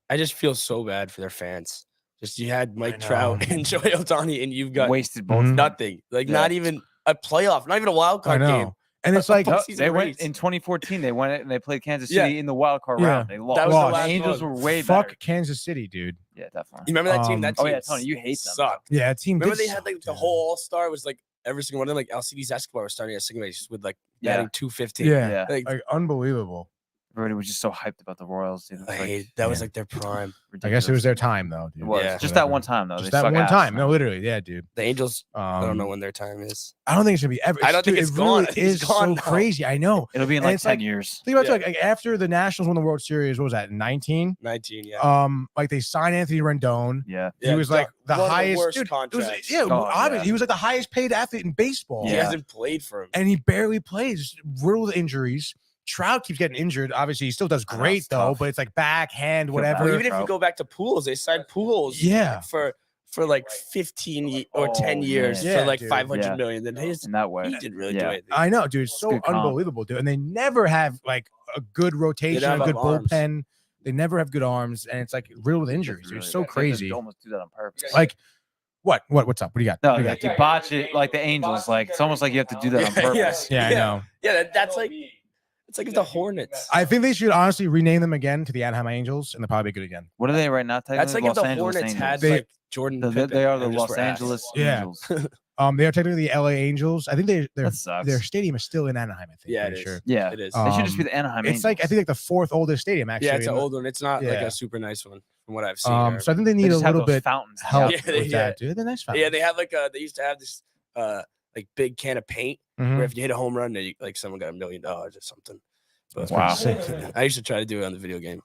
I just feel so bad for their fans. Just you had Mike know. Trout and Shohei Ohtani, and you've got Wasted both. Mhm. nothing. Like not even a playoff, not even a wild I card know. game. And it's like, No, No, Postseason they went race. in 2014. They went and they played Kansas Yeah. City in the wild card Yeah. round. They lost. That was the Lost. last Angels one. were way fuck better. Kansas City, dude. Yeah, definitely. You remember that team? That Oh, team yeah, Tony, you hate them. sucked. Yeah, that team. Remember did they had like suck, the dude. whole All Star was like every single one of them. Like Alcides Escobar was starting at second base with like Yeah. batting 215. Yeah. Yeah. Like, Like unbelievable. Everybody was just so hyped about the Royals. Dude. That was like their prime. I guess it was their time though, dude. It was Yeah. just that one time though. Just They that suck one ass time. now. No, literally, yeah, dude. The Angels, I don't know Um, when their time is. I don't think it's gonna be ever. I don't think dude, it's it gone. really I think it's is gone so now. crazy. I know. It'll be in And like it's 10 like- years. Think about Yeah. like after the Nationals won the World Series. What was that? 19. 19, yeah. Like they signed Anthony Rendon. Yeah. He was like the one of highest. worst Dude, it was, contracts. yeah, Oh, obviously yeah. he was like the highest paid athlete in baseball. He Yeah. hasn't played for him. And he barely plays, riddled with injuries. Trout keeps getting injured. Obviously, he still does I know, great it's though, tough. but it's like backhand, Feel whatever. bad. Well, even if you Trout. go back to Pools, they signed Pools Yeah. for like 15 or 10 Oh, years man. for like Yeah, dude. 500 Yeah. million. Then In that way. he didn't really do Yeah. anything. I know, dude. It's so good comp. unbelievable, dude. And they never have like a good rotation, don't a have good arms. bullpen. They never have good arms, and it's like riddled with injuries. Dude. It's so They crazy. almost do that on purpose. Like, what's up? What do you got? No, What do you like got? you botch it like the Angels. Like it's almost like you have to do that on purpose. Yeah, I know. Yeah, that's like it's like the Hornets. I think they should honestly rename them again to the Anaheim Angels, and they'll probably be good again. What are they right now? That's like Technically? if the Los Angeles Hornets Angels. had They- like Jordan. Pippen They are the and just Los were ass. Angeles Yeah. Angels. They are technically the LA Angels. I think their That sucks. their stadium is still in Anaheim. I think. Yeah, it pretty is. sure. Yeah, It is. they should just be the Anaheim It's Angels. like I think like the fourth oldest stadium actually. Yeah, it's an in the- old one. It's not like Yeah. a super nice one from what I've seen. So I think they They need a just have little those bit fountains. help Yeah, with that, dude. They're nice yeah, fountains. they had like they used to have this like big can of paint Mhm. where if you hit a home run, like someone got $1 million or something. But Wow. Sick. I used to try to do it on the video game.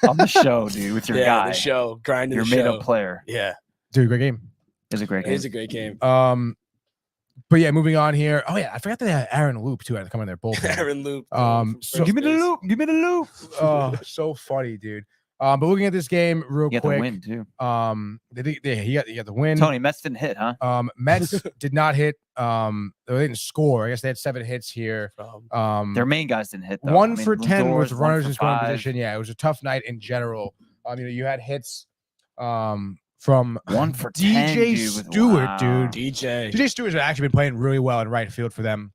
On the show, dude, with your yeah, guy, the show, grinding your the show. made-up player. Yeah, Dude, great game. Is a great it game. is a great game. But yeah, moving on here. Oh yeah, I forgot that they had Aaron Loop too. Had to come in their bullpen. Aaron Loop. So Give me the loop. Give me the loop. Oh, so funny, dude. But looking at this game real You got the quick. win too. He got the win. Tony, Mets didn't hit, huh? Mets did not hit. They didn't score. I guess they had 7 hits here. Their main guys didn't hit. Though. 1 I mean, for 10 Lindor was is runners 1 in for scoring 5. position. Yeah, it was a tough night in general. You had hits from 1 for 10, DJ dude, with- Stewart, wow. dude. DJ. DJ Stewart's actually been playing really well in right field for them.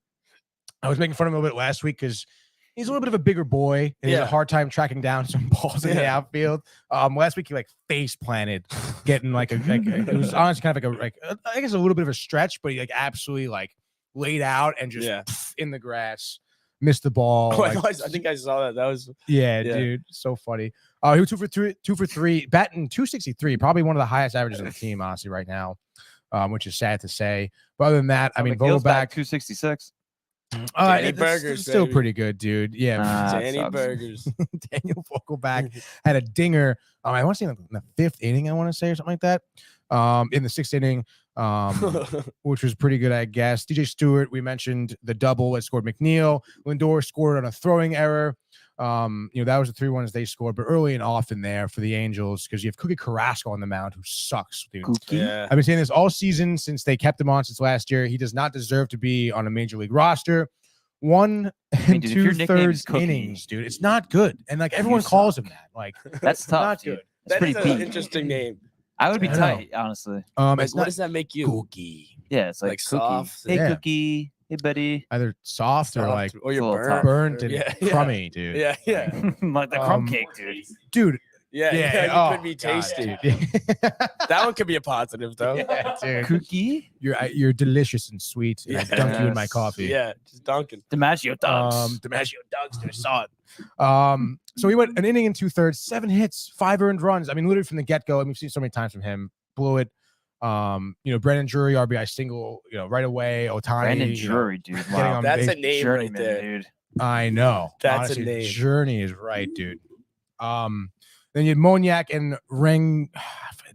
I was making fun of him a little bit last week because he's a little bit of a bigger boy and he has a Yeah. hard time tracking down some balls in the outfield. Last week he like face planted, getting like it was honestly kind of like I guess a little bit of a stretch, but he like absolutely like laid out and just in the grass, missed the ball. Oh, like, I think I saw that. That was yeah, Yeah. dude, so funny. He was 2 for 3, batting 263, probably one of the highest averages on the team, honestly, right now, which is sad to say. But other than that, I mean, McNeil's Vogelback, 266. Danny it's Burgers, still baby. pretty good, dude. Yeah, That Danny sucks. Burgers. Daniel Vogelback had a dinger. I want to say in the 5th inning, I want to say, or something like that. In the 6th inning, which was pretty good, I guess. DJ Stewart, we mentioned the double that scored McNeil. Lindor scored on a throwing error. That was the 3 ones they scored, but early and often there for the Angels because you have Cookie Carrasco on the mound who sucks, dude. Yeah. I've been saying this all season since they kept him on since last year. He does not deserve to be on a major league roster. 1 and dude, if your nickname is 2/3 Cookie- innings, dude. It's not good. And like everyone calls him that. Like That's tough, not dude. good. That's That is pretty an peak. interesting name. I would be I know. tight, honestly. Like, It's what not does that make you? Cookie. Yeah, it's like, Like cookie. soft, Hey, yeah. Cookie. Hey, buddy. Either soft or Soft, like or you're a little burnt. tough. burnt or- and yeah, crummy, dude. Yeah, yeah, Like the crumb Um, cake, dude. Dude. yeah. Yeah, You oh, could be God, tasty. dude. That one could be a positive though. Yeah, dude. Cookie. You're delicious and sweet. And I dunk you in my Yes. coffee. Yeah, just dunking. DiMaggio Ducks. DiMaggio Ducks, dude, I saw it. So he went an inning and 2/3, 7 hits, 5 earned runs. I mean, literally from the get-go, and we've seen so many times from him. Blew it. Brandon Drury, RBI single, right away. Otani. Brandon Drury, dude. getting Wow. on That's base. a name Journeyman, right there. dude. I know. That's a Honestly, name. Journey is right, dude. Then you had Moniak and Reng.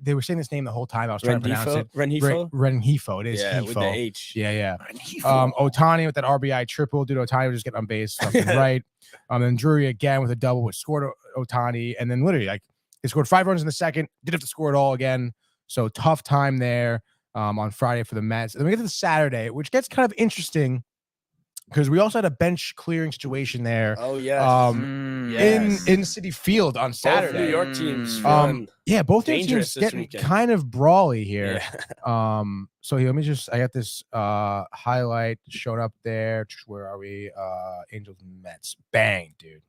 They were saying this name the whole time. I was trying to pronounce it. Renhefo? Renhefo. It is Yeah, with the Hefo. H. Yeah. Otani with that RBI triple. Dude, Otani was just getting on base left and right. Then Drury again with a double, which scored Otani. And then literally, like, they scored 5 runs in the second. Did have to score it all again. So tough time there on Friday for the Mets. And then we get to the Saturday, which gets kind of interesting because we also had a bench clearing situation there. Oh yeah. Yes. In City Field on Both Saturday. New York teams. Yeah, both their Dangerous teams this getting weekend. kind of brawly here. Yeah. So here, I got this highlight showing up there. Where are we? Angels Mets. Bang, dude.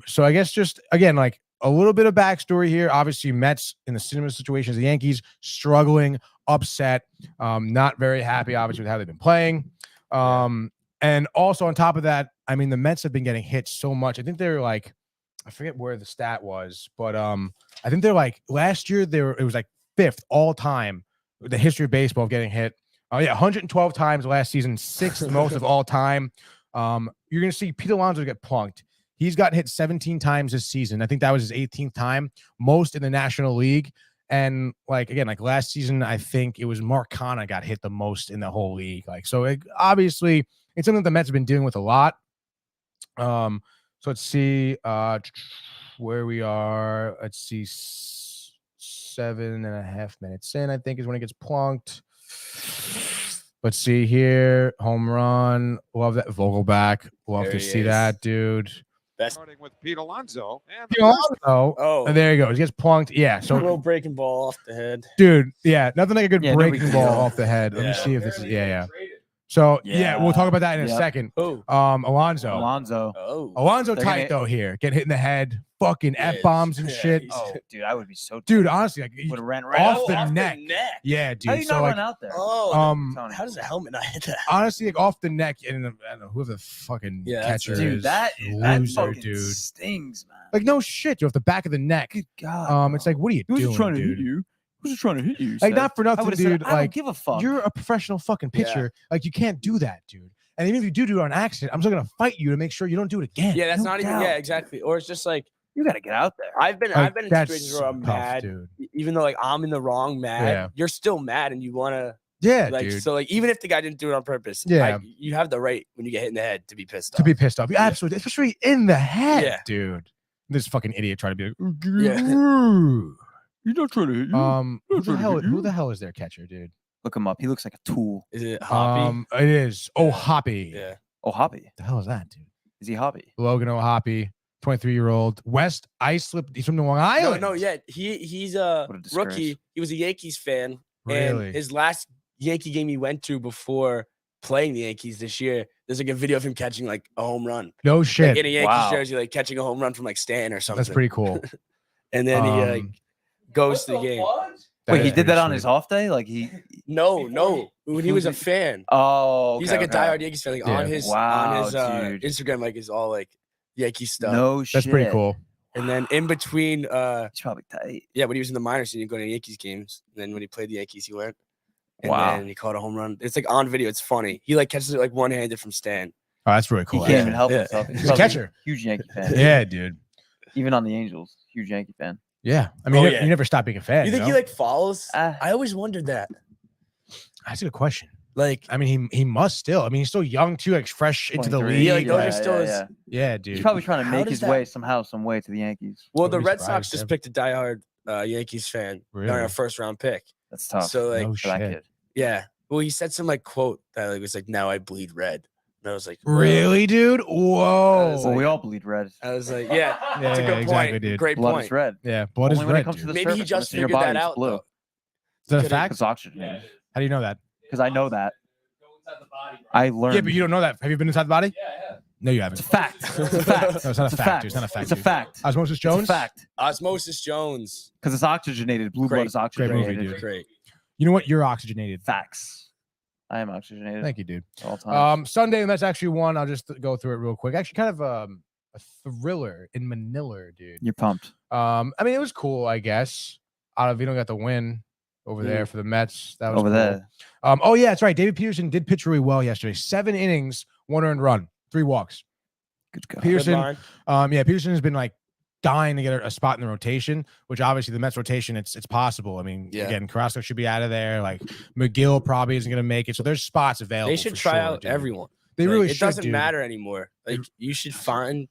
So I guess just again, like a little bit of backstory here. Obviously, Mets in the similar situation as the Yankees, struggling, upset, not very happy, obviously, with how they've been playing. And also on top of that, I mean, the Mets have been getting hit so much. I think they're like, I forget where the stat was, but I think they're like last year it was like 5th all time the history of baseball of getting hit. Oh yeah, 112 times last season, 6th most of all time. You're gonna see Pete Alonso get plunked. He's gotten hit 17 times this season. I think that was his 18th time, most in the National League. And like again, like last season, I think it was Mark Canha got hit the most in the whole league. Like so, obviously, it's something that the Mets have been dealing with a lot. So let's see where we are. Let's see, 7.5 minutes in, I think, is when it gets plunked. Let's see here. Home run. Love that. Vogelback. Love to see that, dude. Starting with Pete Alonso. And and there you go. He gets plunked. Yeah. So a little breaking ball off the head. Dude, yeah. Nothing like a good breaking ball off the head. Let me see if this is So yeah, we'll talk about that in a second. Alonso. Alonso tight though here. Get hit in the head. Fucking F-bombs and shit. Oh, dude, I would be so tight. Dude, honestly, like would have ran right off the neck. Yeah, dude. How do you not run out there? How does a helmet not hit that? Honestly, like off the neck, and I don't know who the fucking catcher is. Dude, that fucking dude. Stings, man. Like no shit, dude, off the back of the neck. Good God. It's like, what are you doing, Who's trying to dude? hit you? Who's trying to hit you? Like not for nothing, dude. I don't like give a fuck. You're a professional fucking pitcher. Like you can't do that, dude. And even if you do it on accident, I'm still gonna fight you to make sure you don't do it again. Yeah, that's not even. Yeah, exactly. Or it's just like you got to get out there. I've been in situations where I'm mad, dude. Even though like I'm in the wrong mad. Yeah. You're still mad, and you want to. Yeah, like dude. so, like even if the guy didn't do it on purpose, you have the right when you get hit in the head to be pissed off. Yeah, absolutely, especially in the head, Yeah. dude. This fucking idiot trying to be like, Yeah. You're not trying to hit you. who the hell is their catcher, dude? Look him up. He looks like a tool. Is it Hoppy? It is. Oh, Hoppy. Yeah. Oh, Hoppy. The hell is that, dude? Is he Hoppy? Logan O'Hoppy, 23-year-old. West Islip. He's from Long Island. No, yeah. He's a rookie. He was a Yankees fan. Really? And his last Yankee game he went to before playing the Yankees this year, there's like a video of him catching like a home run. No shit. Like, in a Yankees jersey, like catching a home run from like Stan or something. That's pretty cool. And then he goes to the game. Wait, he did that on his off day? Like he? No. When he was a fan. Oh, okay, he's like a diehard Yankees fan. Like on his dude. Instagram, like is all like Yankee stuff. No shit. That's pretty cool. And then in between, he's probably tight. Yeah, when he was in the minors, he didn't go to Yankees games. And then when he played the Yankees, he went. And then he caught a home run. It's like on video. It's funny. He like catches it like one-handed from Stan. Oh, that's really cool. He can't even help himself. He's a catcher. Huge Yankee fan. Yeah, dude. Even on the Angels, huge Yankee fan. Yeah, I mean, you never stop being a fan. You think know? he like follows? I always wondered that. That's a good question. Like, I mean, he must still. I mean, he's still young too, like fresh into the league. Yeah, like those are still yeah, dude. He's probably trying to make his way somehow, some way to the Yankees. Well, the Red Sox just picked a diehard Yankees fan on a first-round pick. That's tough. So like, no shit. Yeah. Well, he said some like quote that like was like, "Now I bleed red." And I was like, really, dude? Whoa. Well, we all bleed red. I was like, yeah, that's a good point. Exactly, dude. Great Blood point. is red. Yeah, blood is Only when red. it comes to the Maybe he surface, just when it's in your figured that body, it's out. blue. Though. Is that a fact? It's oxygenated. How do you know that? Because I know that. I learned. Yeah, but you don't know that. Have you been inside the body? Yeah. No, you haven't. It's a fact. It's a fact. No, it's not a fact. Dude. It's not a fact. It's a dude. fact. Osmosis Jones? It's a fact. Osmosis Jones. Because it's oxygenated. Blue blood is oxygenated. movie, dude. Great. You know what? You're oxygenated. Facts. I am oxygenated. Thank you, dude. All time. Sunday, and that's actually one. I'll just go through it real quick. Actually, kind of a thriller in Manila, dude. You're pumped. I mean, it was cool, I guess. Ottavino got the win over there for the Mets. That was over cool. there. Oh yeah, that's right. David Peterson did pitch really well yesterday. 7 innings, 1 earned run, 3 walks. Good guy. Peterson. Peterson has been like dying to get a spot in the rotation, which obviously the Mets rotation, it's possible. I mean, again, Carrasco should be out of there. Like McGill probably isn't going to make it. So there's spots available. They should try out everyone. They really should. It doesn't dude. matter anymore. Like you should find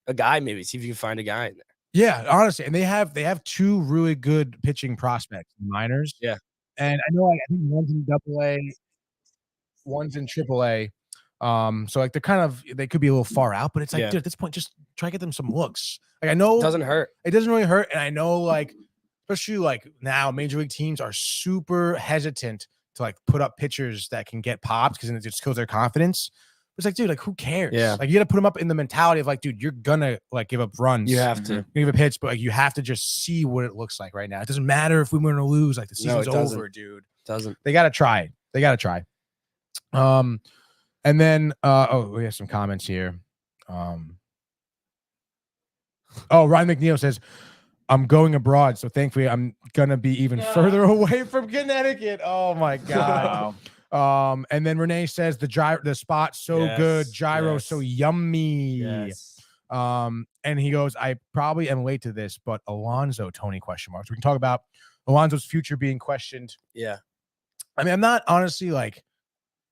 a guy, maybe see if you can find a guy in there. Yeah, honestly, and they have 2 really good pitching prospects, minors. Yeah, and I know I think one's in AA, one's in AAA. So like they could be a little far out, but it's like, dude, at this point, just try to get them some looks. Like I know it doesn't hurt. It doesn't really hurt, and I know like especially like now major league teams are super hesitant to like put up pitchers that can get pops because it just kills their confidence. It's like, dude, like who cares? Yeah, like you got to put them up in the mentality of like, dude, you're gonna like give up runs. You have to give a pitch, but like you have to just see what it looks like right now. It doesn't matter if we win or lose. Like the season's over, dude. Doesn't. They got to try. They got to try. And then, we have some comments here. Ryan McNeil says, I'm going abroad, so thankfully I'm gonna be even further away from Connecticut. Oh my god. And then Renee says the spot's so good, gyro so yummy. Yes. And he goes, I probably am late to this, but Alonso, Tony question marks. We can talk about Alonso's future being questioned. Yeah. I mean, I'm not honestly like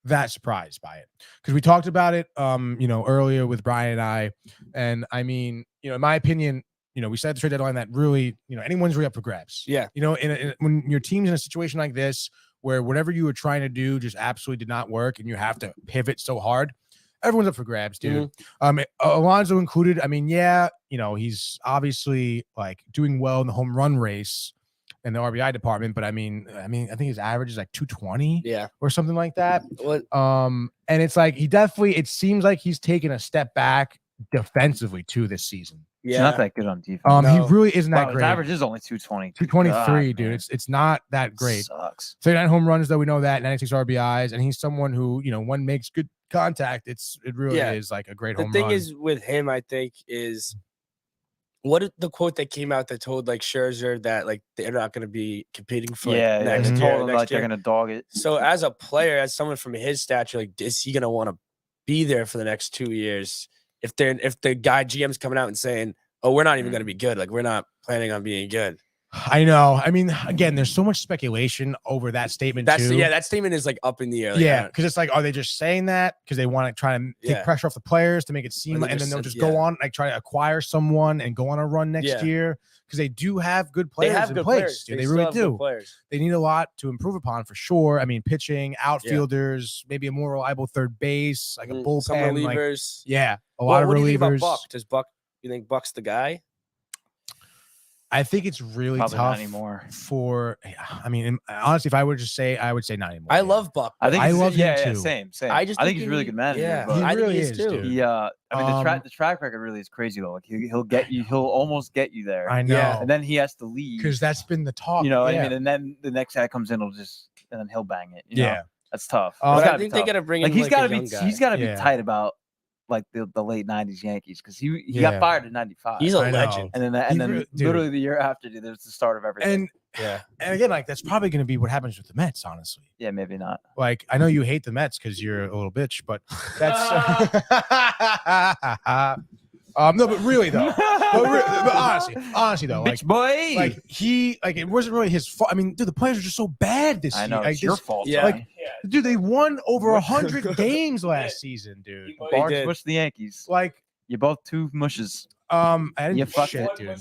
that surprised by it because we talked about it earlier with Brian and I. And I mean, in my opinion, we said at the trade deadline that really, anyone's really up for grabs. Yeah. When your team's in a situation like this where whatever you were trying to do just absolutely did not work and you have to pivot so hard, everyone's up for grabs, dude. Alonso included. I mean, he's obviously like doing well in the home run race in the RBI department, but I mean, I think his average is like 220 or something like that. And it's like it seems like he's taken a step back defensively too this season. He's not that good on defense. He really isn't that great. His average is only 220. 223, dude. It's not that great. Sucks. 39 home runs, though, we know that. 96 RBIs, and he's someone who, when makes good contact, it really is like a great home run. The thing is with him, I think, is the quote that came out that told like Scherzer that like they're not going to be competing for next year. They're going to dog it. So as a player, as someone from his stature, like is he going to want to be there for the next 2 years? If the guy GM's coming out and saying, "Oh, we're not even going to be good. Like we're not planning on being good." I know. I mean, again, there's so much speculation over that statement too. Yeah, that statement is like up in the air. Like, because it's like, are they just saying that because they want to try to take pressure off the players to make it seem like, and then they'll just go on like try to acquire someone and go on a run next year because they do have good players in place. Dude, they really do. They need a lot to improve upon for sure. I mean, pitching, outfielders, maybe a more reliable third base, like a bullpen, some relievers. A lot of what relievers. Do you think about Buck? You think Buck's the guy? I think it's really Probably tough not anymore. Honestly, if I would just say, I would say not anymore. I love Buck. I love him too. Same. I think he's a really good manager. Yeah, he really is too. The track record really is crazy though. Like he'll get you. He'll almost get you there. I know. And then he has to leave because that's been the talk. I mean, and then the next guy comes in, and then he'll bang it. You know? That's tough. I think they got to bring in he's got to be. Guy. He's got to be tight about like the late 90s Yankees because he got fired in 95. He's a legend. And then literally the year after, dude, there's the start of everything. And again, like that's probably going to be what happens with the Mets, honestly. Yeah, maybe not. Like I know you hate the Mets because you're a little bitch, but that's no, but really though. but honestly though, like bitch boy, like it wasn't really his fault. I mean, dude, the players are just so bad this year. I know it's your fault. Yeah. Like, dude, they won over 100 games last season, dude. Barnes pushed the Yankees. Like you're both two mushes. I didn't you fucked shit, it, dude.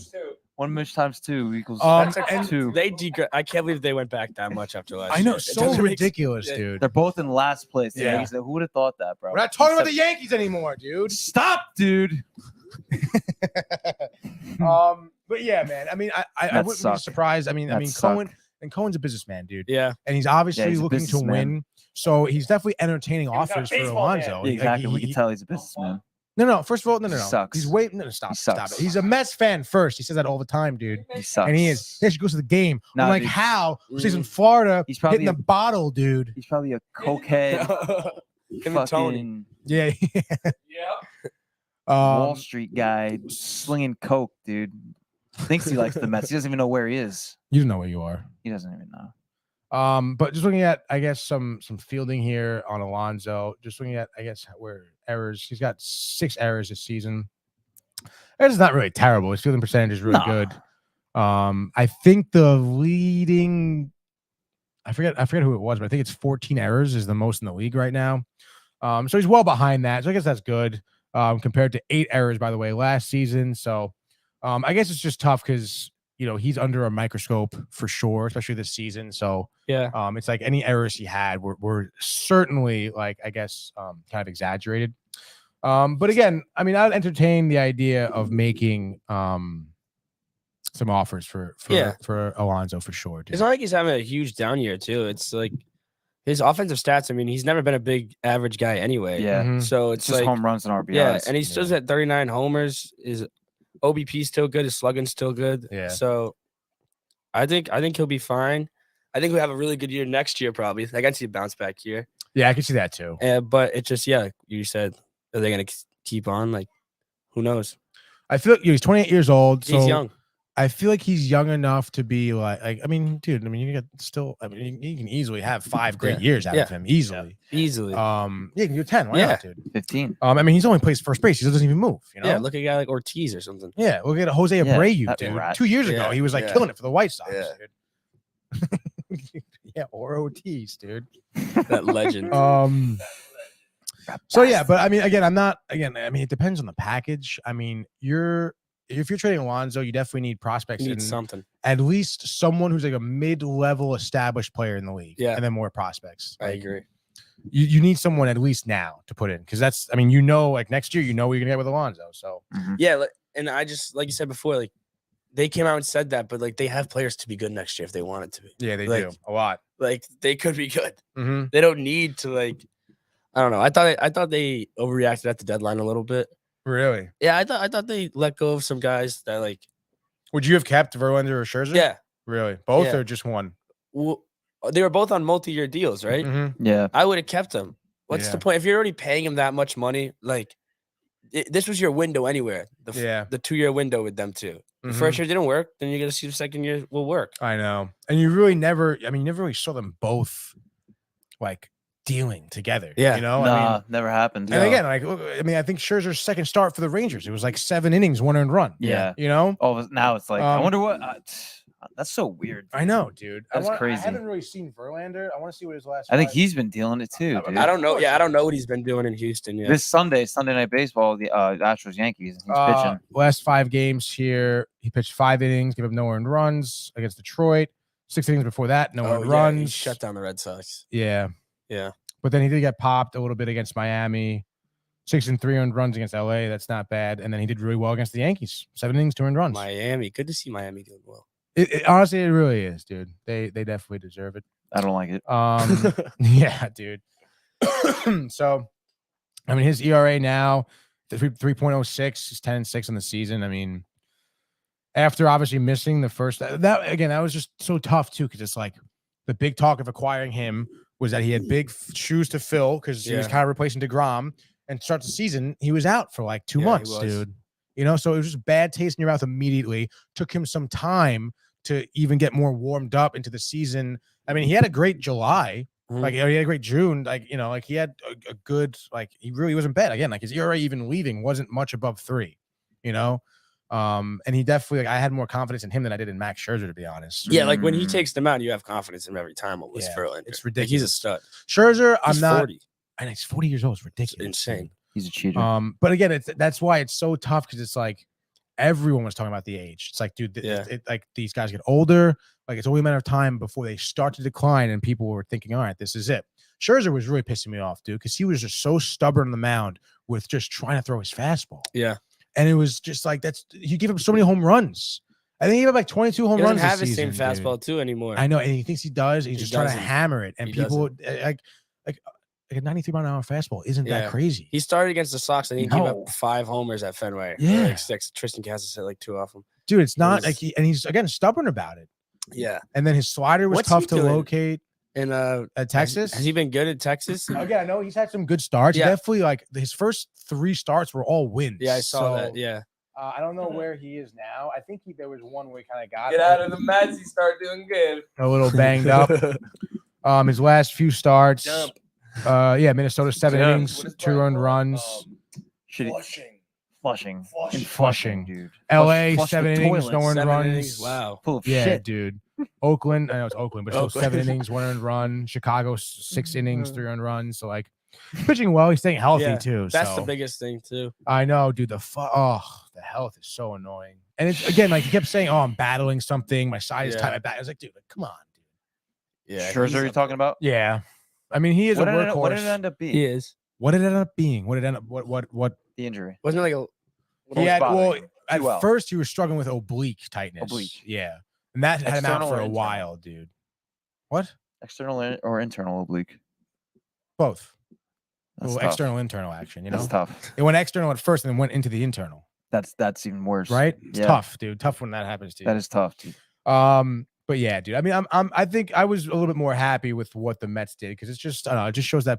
One mush times 2 equals and 2. I can't believe they went back that much after last. I know, year. so ridiculous, dude. They're both in last place. Yeah. Yankees. Who would have thought that, bro? We're not talking about the Yankees anymore, dude. Stop, dude. But yeah, man. I mean, I wouldn't be surprised. I mean, Cohen's a businessman, dude. Yeah, and he's obviously looking to win. So he's definitely entertaining offers for Alonso. Yeah, exactly. We can tell he's a businessman. No. First of all, no. He sucks. He's waiting. No, stop it. He's a Mets fan first. He says that all the time, dude. He sucks. And he is. He actually goes to the game. Nah, I'm like, dude. how? He's in Florida. He's probably hitting the bottle, dude. He's probably a cokehead. Him and Tony. Yeah. Wall Street guy slinging coke, dude. Thinks he likes the Mets. He doesn't even know where he is. You don't know where you are. He doesn't even know. But just looking at, I guess, some fielding here on Alonso. Just looking at, I guess, where errors. He's got 6 errors this season. It's not really terrible. His fielding percentage is really good. I think the leading, I forget who it was, but I think it's 14 errors is the most in the league right now. So he's well behind that. So I guess that's good. Compared to 8 errors, by the way, last season. So I guess it's just tough because he's under a microscope for sure, especially this season. So it's like any errors he had were certainly like, I guess, kind of exaggerated. But again, I mean, I'd entertain the idea of making some offers for Alonso for sure. Dude. It's not like he's having a huge down year too. It's like his offensive stats. I mean, he's never been a big average guy anyway. Yeah. So it's just like home runs and RBIs. Yeah, and he still at 39 homers. His OBP still good. His slugging's still good. Yeah. So I think he'll be fine. I think we'll have a really good year next year probably. I can see a bounce back year. Yeah, I can see that too. But it just, yeah, you said, are they going to keep on? Like, who knows? I feel like he's 28 years old. So He's young. I feel like he's young enough to be like I mean, dude, I mean, you can easily have 5 great years out of him easily. Yeah. Easily. You can do 10. Why not, dude? 15. I mean, he's only plays first base. He doesn't even move, you know? Yeah, look at a guy like Ortiz or something. Yeah, look at Jose Abreu, dude. rat. 2 years ago, he was like killing it for the White Sox, dude. Yeah, or Ortiz, dude. That legend. So yeah, but I mean, it depends on the package. I mean, if you're trading Alonso, you definitely need prospects. You need something. At least someone who's like a mid-level established player in the league. Yeah. And then more prospects. I agree. You need someone at least now to put in, because that's, I mean, like next year, what you're gonna get with Alonso. So yeah, and I just, like you said before, like they came out and said that, but like they have players to be good next year if they wanted to be. Yeah, they like, do a lot. Like they could be good. Mm-hmm. They don't need to like. I don't know. I thought they overreacted at the deadline a little bit. Really? Yeah, I thought they let go of some guys that like. Would you have kept Verlander or Scherzer? Yeah. Really? Both or just one? Well, they were both on multi-year deals, right? Mm-hmm. Yeah. I would have kept them. What's the point if you're already paying him that much money? Like, this was your window anywhere. The 2-year window with them too. The first year didn't work, then you're gonna see the second year will work. I know, and you really never. I mean, you never really saw them both like dealing together. Yeah, you know, I mean, never happened. And again, like, I mean, I think Scherzer's second start for the Rangers, it was like 7 innings, 1 earned run. Yeah, you know. Oh, now it's like I wonder what. That's so weird. I know, dude. That's crazy. I haven't really seen Verlander. I want to see what his last. I think he's been dealing it too, dude. I don't know. Yeah, I don't know what he's been doing in Houston yet. This Sunday Night Baseball, the Astros Yankees. He's pitching. Last 5 games here, he pitched 5 innings, gave up no earned runs against Detroit. 6 innings before that, no earned runs. He shut down the Red Sox. Yeah. Yeah. But then he did get popped a little bit against Miami. 6 and 3 earned runs against LA. That's not bad. And then he did really well against the Yankees. 7 innings, 2 earned runs. Miami. Good to see Miami doing well. Honestly, it really is, dude. They definitely deserve it. I don't like it. Yeah, dude. So, I mean, his ERA now 3.06. He's 10-6 in the season. I mean, after obviously missing the first, that was just so tough too, because it's like the big talk of acquiring him was that he had big shoes to fill because he was kind of replacing DeGrom. And start the season, he was out for like 2 months, dude. You know, so it was just bad taste in your mouth immediately. Took him some time to even get more warmed up into the season. I mean, he had a great July. Like, he had a great June. Like, you know, like he had a good, like, he really wasn't bad. Again, like his ERA even leaving wasn't much above 3, you know? And he definitely, like, I had more confidence in him than I did in Max Scherzer, to be honest. Yeah, like when he takes them out, you have confidence in him every time. Almost Verlander. It's ridiculous. Like, he's a stud. Scherzer, He's 40. I think he's 40 years old. It's ridiculous. It's insane. He's a cheater. But again, that's why it's so tough, because it's like everyone was talking about the age. It's like, dude, like these guys get older. Like, it's only a matter of time before they start to decline, and people were thinking, all right, this is it. Scherzer was really pissing me off, dude, because he was just so stubborn on the mound with just trying to throw his fastball. Yeah. And it was just like, he gave up so many home runs. I think he gave up like 22 home runs. He doesn't have this his season, same fastball too anymore. I know, and he thinks he does. He's just trying to hammer it, and people like a 93-mile-an-hour fastball isn't that crazy. He started against the Sox and he gave up 5 homers at Fenway. Yeah, like 6. Tristan Casas hit like 2 off him. Dude, it's not like he's again stubborn about it. Yeah. And then his slider was tough to locate. In at Texas, has he been good at Texas? Okay, I know he's had some good starts. Yeah. Definitely, like his first 3 starts were all wins. Yeah, I saw that. Yeah. I don't know where he is now. I think there was one where he kind of got get out of the Mets. He started doing good. A little banged up. His last few starts. Minnesota 7 innings, 2 earned runs. Flushing, dude. LA 7 innings, no earned runs. Wow. Full of shit, dude. Oakland, I know it's Oakland, but still 7 innings, 1 earned run. Chicago 6 innings, 3 earned runs. So like pitching well, he's staying healthy too. That's the biggest thing too. I know, dude. The health is so annoying. And it's again like he kept saying, "Oh, I'm battling something. My side is tight. My back." I was like, dude, come on, dude. Yeah. Scherzer, you're talking about? Yeah. I mean, he is a workhorse. What did it end up being? He is. What did it end up being? What? The injury. Wasn't it like a? He had at first he was struggling with oblique tightness. Yeah. And that had him out for a while, dude. What? External or internal oblique? Both. Well, external, internal action. You know, that's tough. It went external at first, and then went into the internal. That's even worse, right? It's tough, dude. Tough when that happens to you. That is tough, dude. But But yeah, dude. I mean, I think I was a little bit more happy with what the Mets did because it's just, I don't know, it just shows that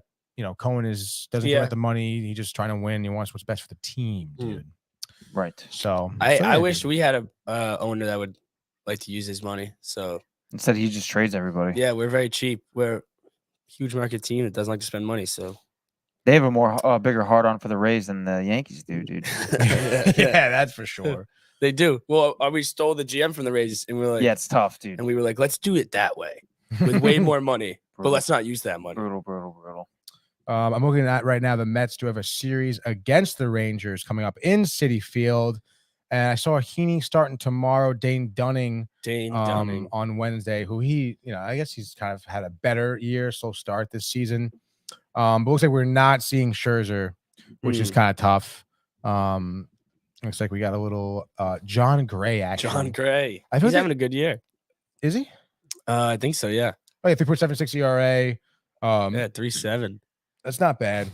Cohen doesn't care about the money. He's just trying to win. He wants what's best for the team, dude. Right. So I wish we had a owner that would like to use his money. So instead, he just trades everybody. Yeah, we're very cheap. We're a huge market team that doesn't like to spend money. So they have a bigger hard on for the Rays than the Yankees do, dude. Yeah, that's for sure. They do. Well, we stole the GM from the Rays, and we were like, yeah, it's tough, dude. And we were like, let's do it that way with way more money, but let's not use that money. Brutal. I'm looking at right now. The Mets do have a series against the Rangers coming up in Citi Field, and I saw Heaney starting tomorrow. Dane Dunning on Wednesday. Who I guess he's kind of had a better year, slow start this season. But looks like we're not seeing Scherzer, which is kind of tough. Looks like we got a little John Gray actually. John Gray. I feel he's having a good year. Is he? I think so. Yeah. Oh yeah, 3.76 ERA. Yeah, 3.7. That's not bad.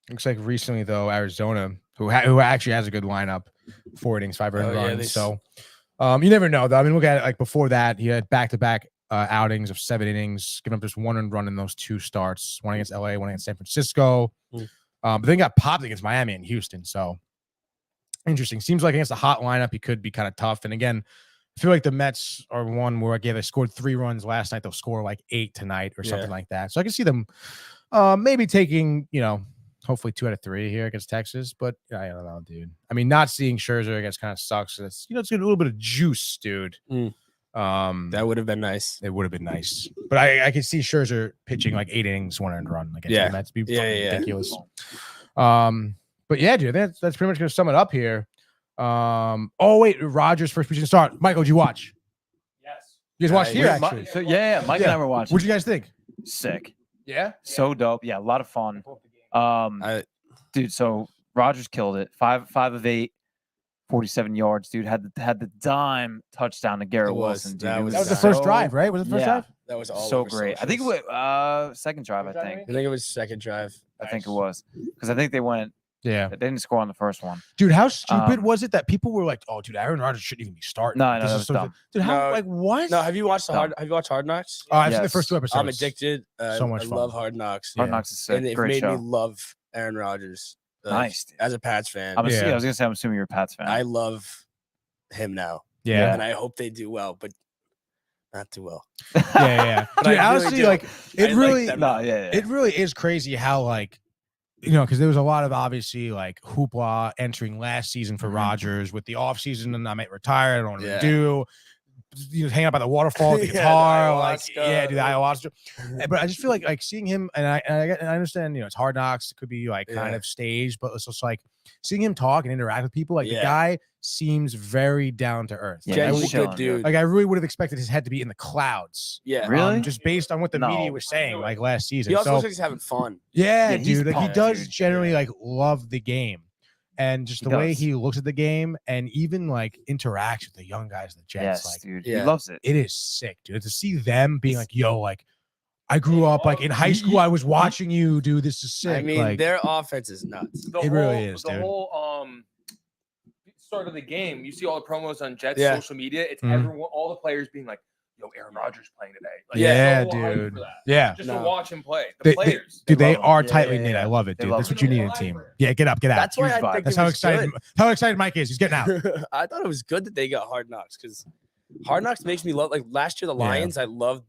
Looks like recently though, Arizona, who actually has a good lineup, 4 innings, 5 earned runs. So you never know though. I mean, look at it. Like before that, he had back-to-back outings of 7 innings, giving up just 1 earned run in those 2 starts. One against LA, one against San Francisco. But then got popped against Miami and Houston. So interesting. Seems like against a hot lineup, he could be kind of tough. And again, I feel like the Mets are one where they scored 3 runs last night. They'll score like 8 tonight or something like that. So I can see them maybe taking, hopefully 2 out of 3 here against Texas. But I don't know, dude. I mean, not seeing Scherzer, I guess, kind of sucks. It's it's a little bit of juice, dude. That would have been nice. It would have been nice. But I could see Scherzer pitching like 8 innings, 1 earned run against the Mets. Be ridiculous. But yeah, dude, that's pretty much gonna sum it up here. Oh wait, Rogers first preseason start. Michael, did you watch? Yes. You guys watched here actually. Mike and I were watching. What'd you guys think? Sick. Yeah. So dope. Yeah, a lot of fun. Dude, so Rogers killed it. 5 of 8, 47 yards. Dude had the dime touchdown to Garrett Wilson. Dude, that was the first drive, right? Was it the first drive? That was all so great. I think it was second drive. I think it was second drive. I think it was because I think they went. Yeah, they didn't score on the first one. Dude, how stupid was it that people were like, "Oh, dude, Aaron Rodgers shouldn't even be starting." No, that was dumb. Dude, what? No, have you watched Hard Knocks? Oh, I've seen the first 2 episodes. I'm addicted. So much fun. I love Hard Knocks. Hard Knocks is sick. And it made me love Aaron Rodgers. Nice, dude. As a Pats fan. I was gonna say, I'm assuming you're a Pats fan. I love him now. Yeah, and I hope they do well, but not too well. Yeah. But dude, honestly, like it really, it really is crazy how like. Because there was a lot of obviously like hoopla entering last season for Rodgers with the offseason, and I might retire. I don't know what to do. Hang out by the waterfall with the guitar, do the ayahuasca. But I just feel like seeing him, and I understand, it's Hard Knocks. It could be like kind of staged, but it's just like seeing him talk and interact with people. Like the guy seems very down to earth. Yeah, he's a good dude. Like I really would have expected his head to be in the clouds. Yeah, really, just based on what the media was saying like last season. He also looks like he's having fun. Yeah, dude. Like he does generally like love the game. And just the way he looks at the game and even like interacts with the young guys, the Jets, dude, he loves it. It is sick, dude. To see them being like, yo, like I grew up like in high school, I was watching you, dude. This is sick. I mean, their offense is nuts. It really is, dude. The whole start of the game, you see all the promos on Jets social media. It's everyone, all the players being like, yo, Aaron Rodgers playing today. Like, dude. Yeah. Just to watch him play. The players. Dude, they are tightly knit. I love it, dude. That's what you need in a team. Yeah, get up, get out. That's why I think that's how excited Mike is. He's getting out. I thought it was good that they got Hard Knocks because Hard Knocks makes me love, like last year, the Lions, I loved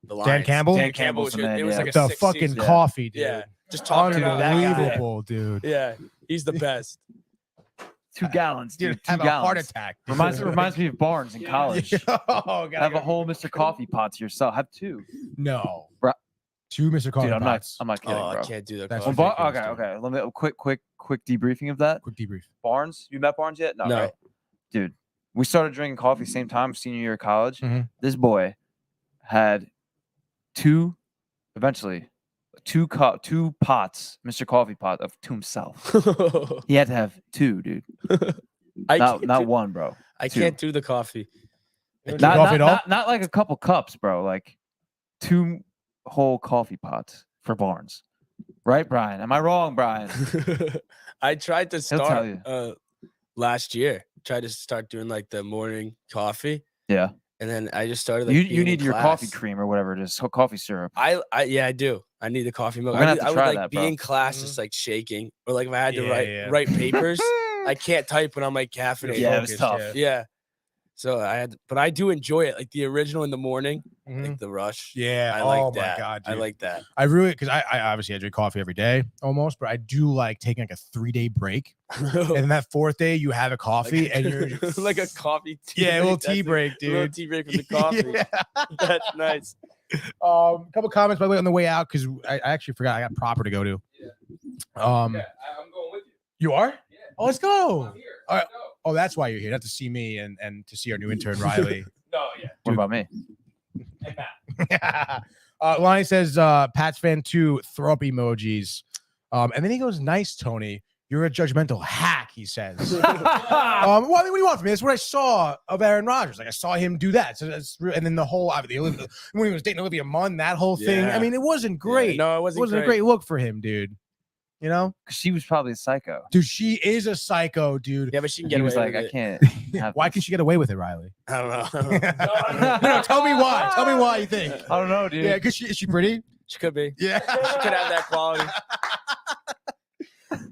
the Lions. Dan Campbell? Dan Campbell was good. It was like the fucking coffee, dude. Yeah. Just talking about that guy. Unbelievable, dude. Yeah. He's the best. 2 gallons, dude. 2 have gallons. A heart attack. Reminds me of Barnes in college. Have a whole Mr. Coffee pot to yourself. Have 2. No. Bro. 2 Mr. Coffee pots. I'm not kidding, bro. I can't do that. That's okay. Let me quick debriefing of that. Quick debrief. Barnes, you met Barnes yet? No. No. Right? Dude, we started drinking coffee same time, senior year of college. Mm-hmm. This boy had 2 pots, Mr. Coffee pot to himself. He had to have 2, dude. Not 1, bro. I 2. can't do the coffee. Not like a couple cups, bro. Like 2 whole coffee pots for Barnes. Right, Brian? Am I wrong, Brian? I tried to He'll tell start last year. Tried to start doing like the morning coffee. Yeah. And then I just started. Like, you need your coffee cream or whatever it is, coffee syrup. Yeah, I do. I need the coffee milk. I would like that, be in class just like shaking, or like if I had to write papers, I can't type when I'm like caffeinated. Yeah, it was tough. Yeah. So but I do enjoy it, like the original in the morning, like the rush. Yeah. I like my that. God, dude. I like that. I really, because I obviously I drink coffee every day almost, but I do like taking like a 3-day break, and then that 4th day you have a coffee and you're just, like a coffee. Tea a little tea break, dude. A little tea break with the coffee. That's nice. A couple comments by the way on the way out because I actually forgot I got proper to go to. Yeah. I'm going with you. You are? Yeah. Oh, let's go. I'm here. All right. Oh, that's why you're here, not to see me and to see our new intern Riley. No, yeah. What about me? And Matt. Lonnie says Pats fan 2 throw up emojis. And then he goes, nice, Tony. You're a judgmental hack, he says. Well, I mean, what do you want from me? That's what I saw of Aaron Rodgers. Like I saw him do that. So that's and then the whole when he was dating Olivia Munn, that whole thing. I mean, it wasn't great. Yeah, no, it wasn't a great look for him, dude. You know, because she was probably a psycho. Dude, she is a psycho, dude. Yeah, but she can get He away was like, with I it. can't. Why can she get away with it, Riley? I don't know. No, tell me why. Tell me why you think. I don't know, dude. Yeah, because is she pretty? She could be. Yeah. She could have that quality.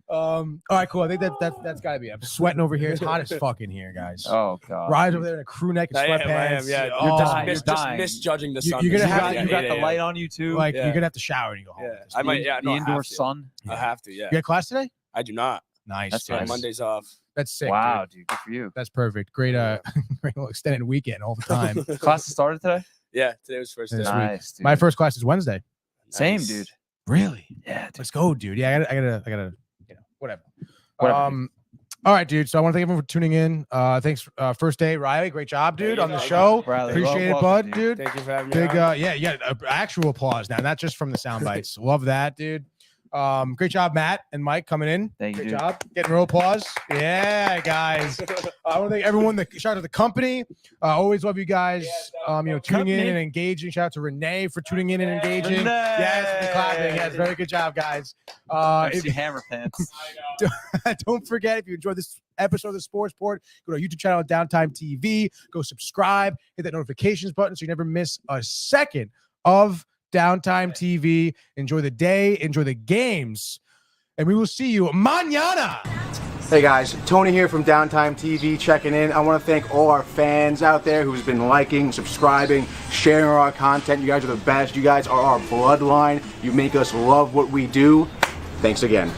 All right, cool. I think that's gotta be. I'm sweating over here. It's hot as fuck in here, guys. Oh god. Rise over there in a crew neck and I sweatpants. am. Yeah, Oh, You're just dying. misjudging the sun. You're gonna have You got the light on you too. Like Yeah. you're gonna have to shower and you go home. Yeah, I might. Yeah, the no, I indoor have to. sun. I have to. Yeah, You got class today? I do not. Nice. That's Yeah, nice. Monday's off. That's sick. Wow, Dude. dude, good for you. That's perfect. Great great little extended weekend all the time. Classes started today. Yeah, today was first day. This week. Nice, dude. My first class is Wednesday. Same, Nice. dude. Really? Yeah, dude. Let's go, dude. Yeah, I gotta, whatever. Whatever, All right, dude. So I want to thank everyone for tuning in. Thanks, first day, Riley. Great job, dude, on the Thank you. show. Riley, Appreciate it, welcome, bud, dude. Thank you for having me. Big, on. actual applause now, not just from the sound bites. Love that, dude. Great job, Matt and Mike coming in. Thank you, Great dude. job. Getting real applause. Yeah, guys. I want to thank everyone. Shout out to the company. Always love you guys. Tuning in and engaging. Shout out to Renee for tuning in and engaging. Renee. Yes, and clapping. Yes, very good job, guys. FC Hammer pants. Don't forget, if you enjoyed this episode of the Sports Port, go to our YouTube channel, Downtime TV. Go subscribe. Hit that notifications button so you never miss a second of Downtime TV. Enjoy the day. Enjoy the games. And we will see you mañana. Hey guys, Tony here from Downtime TV checking in. I want to thank all our fans out there who's been liking, subscribing, sharing our content. You guys are the best. You guys are our bloodline. You make us love what we do. Thanks again.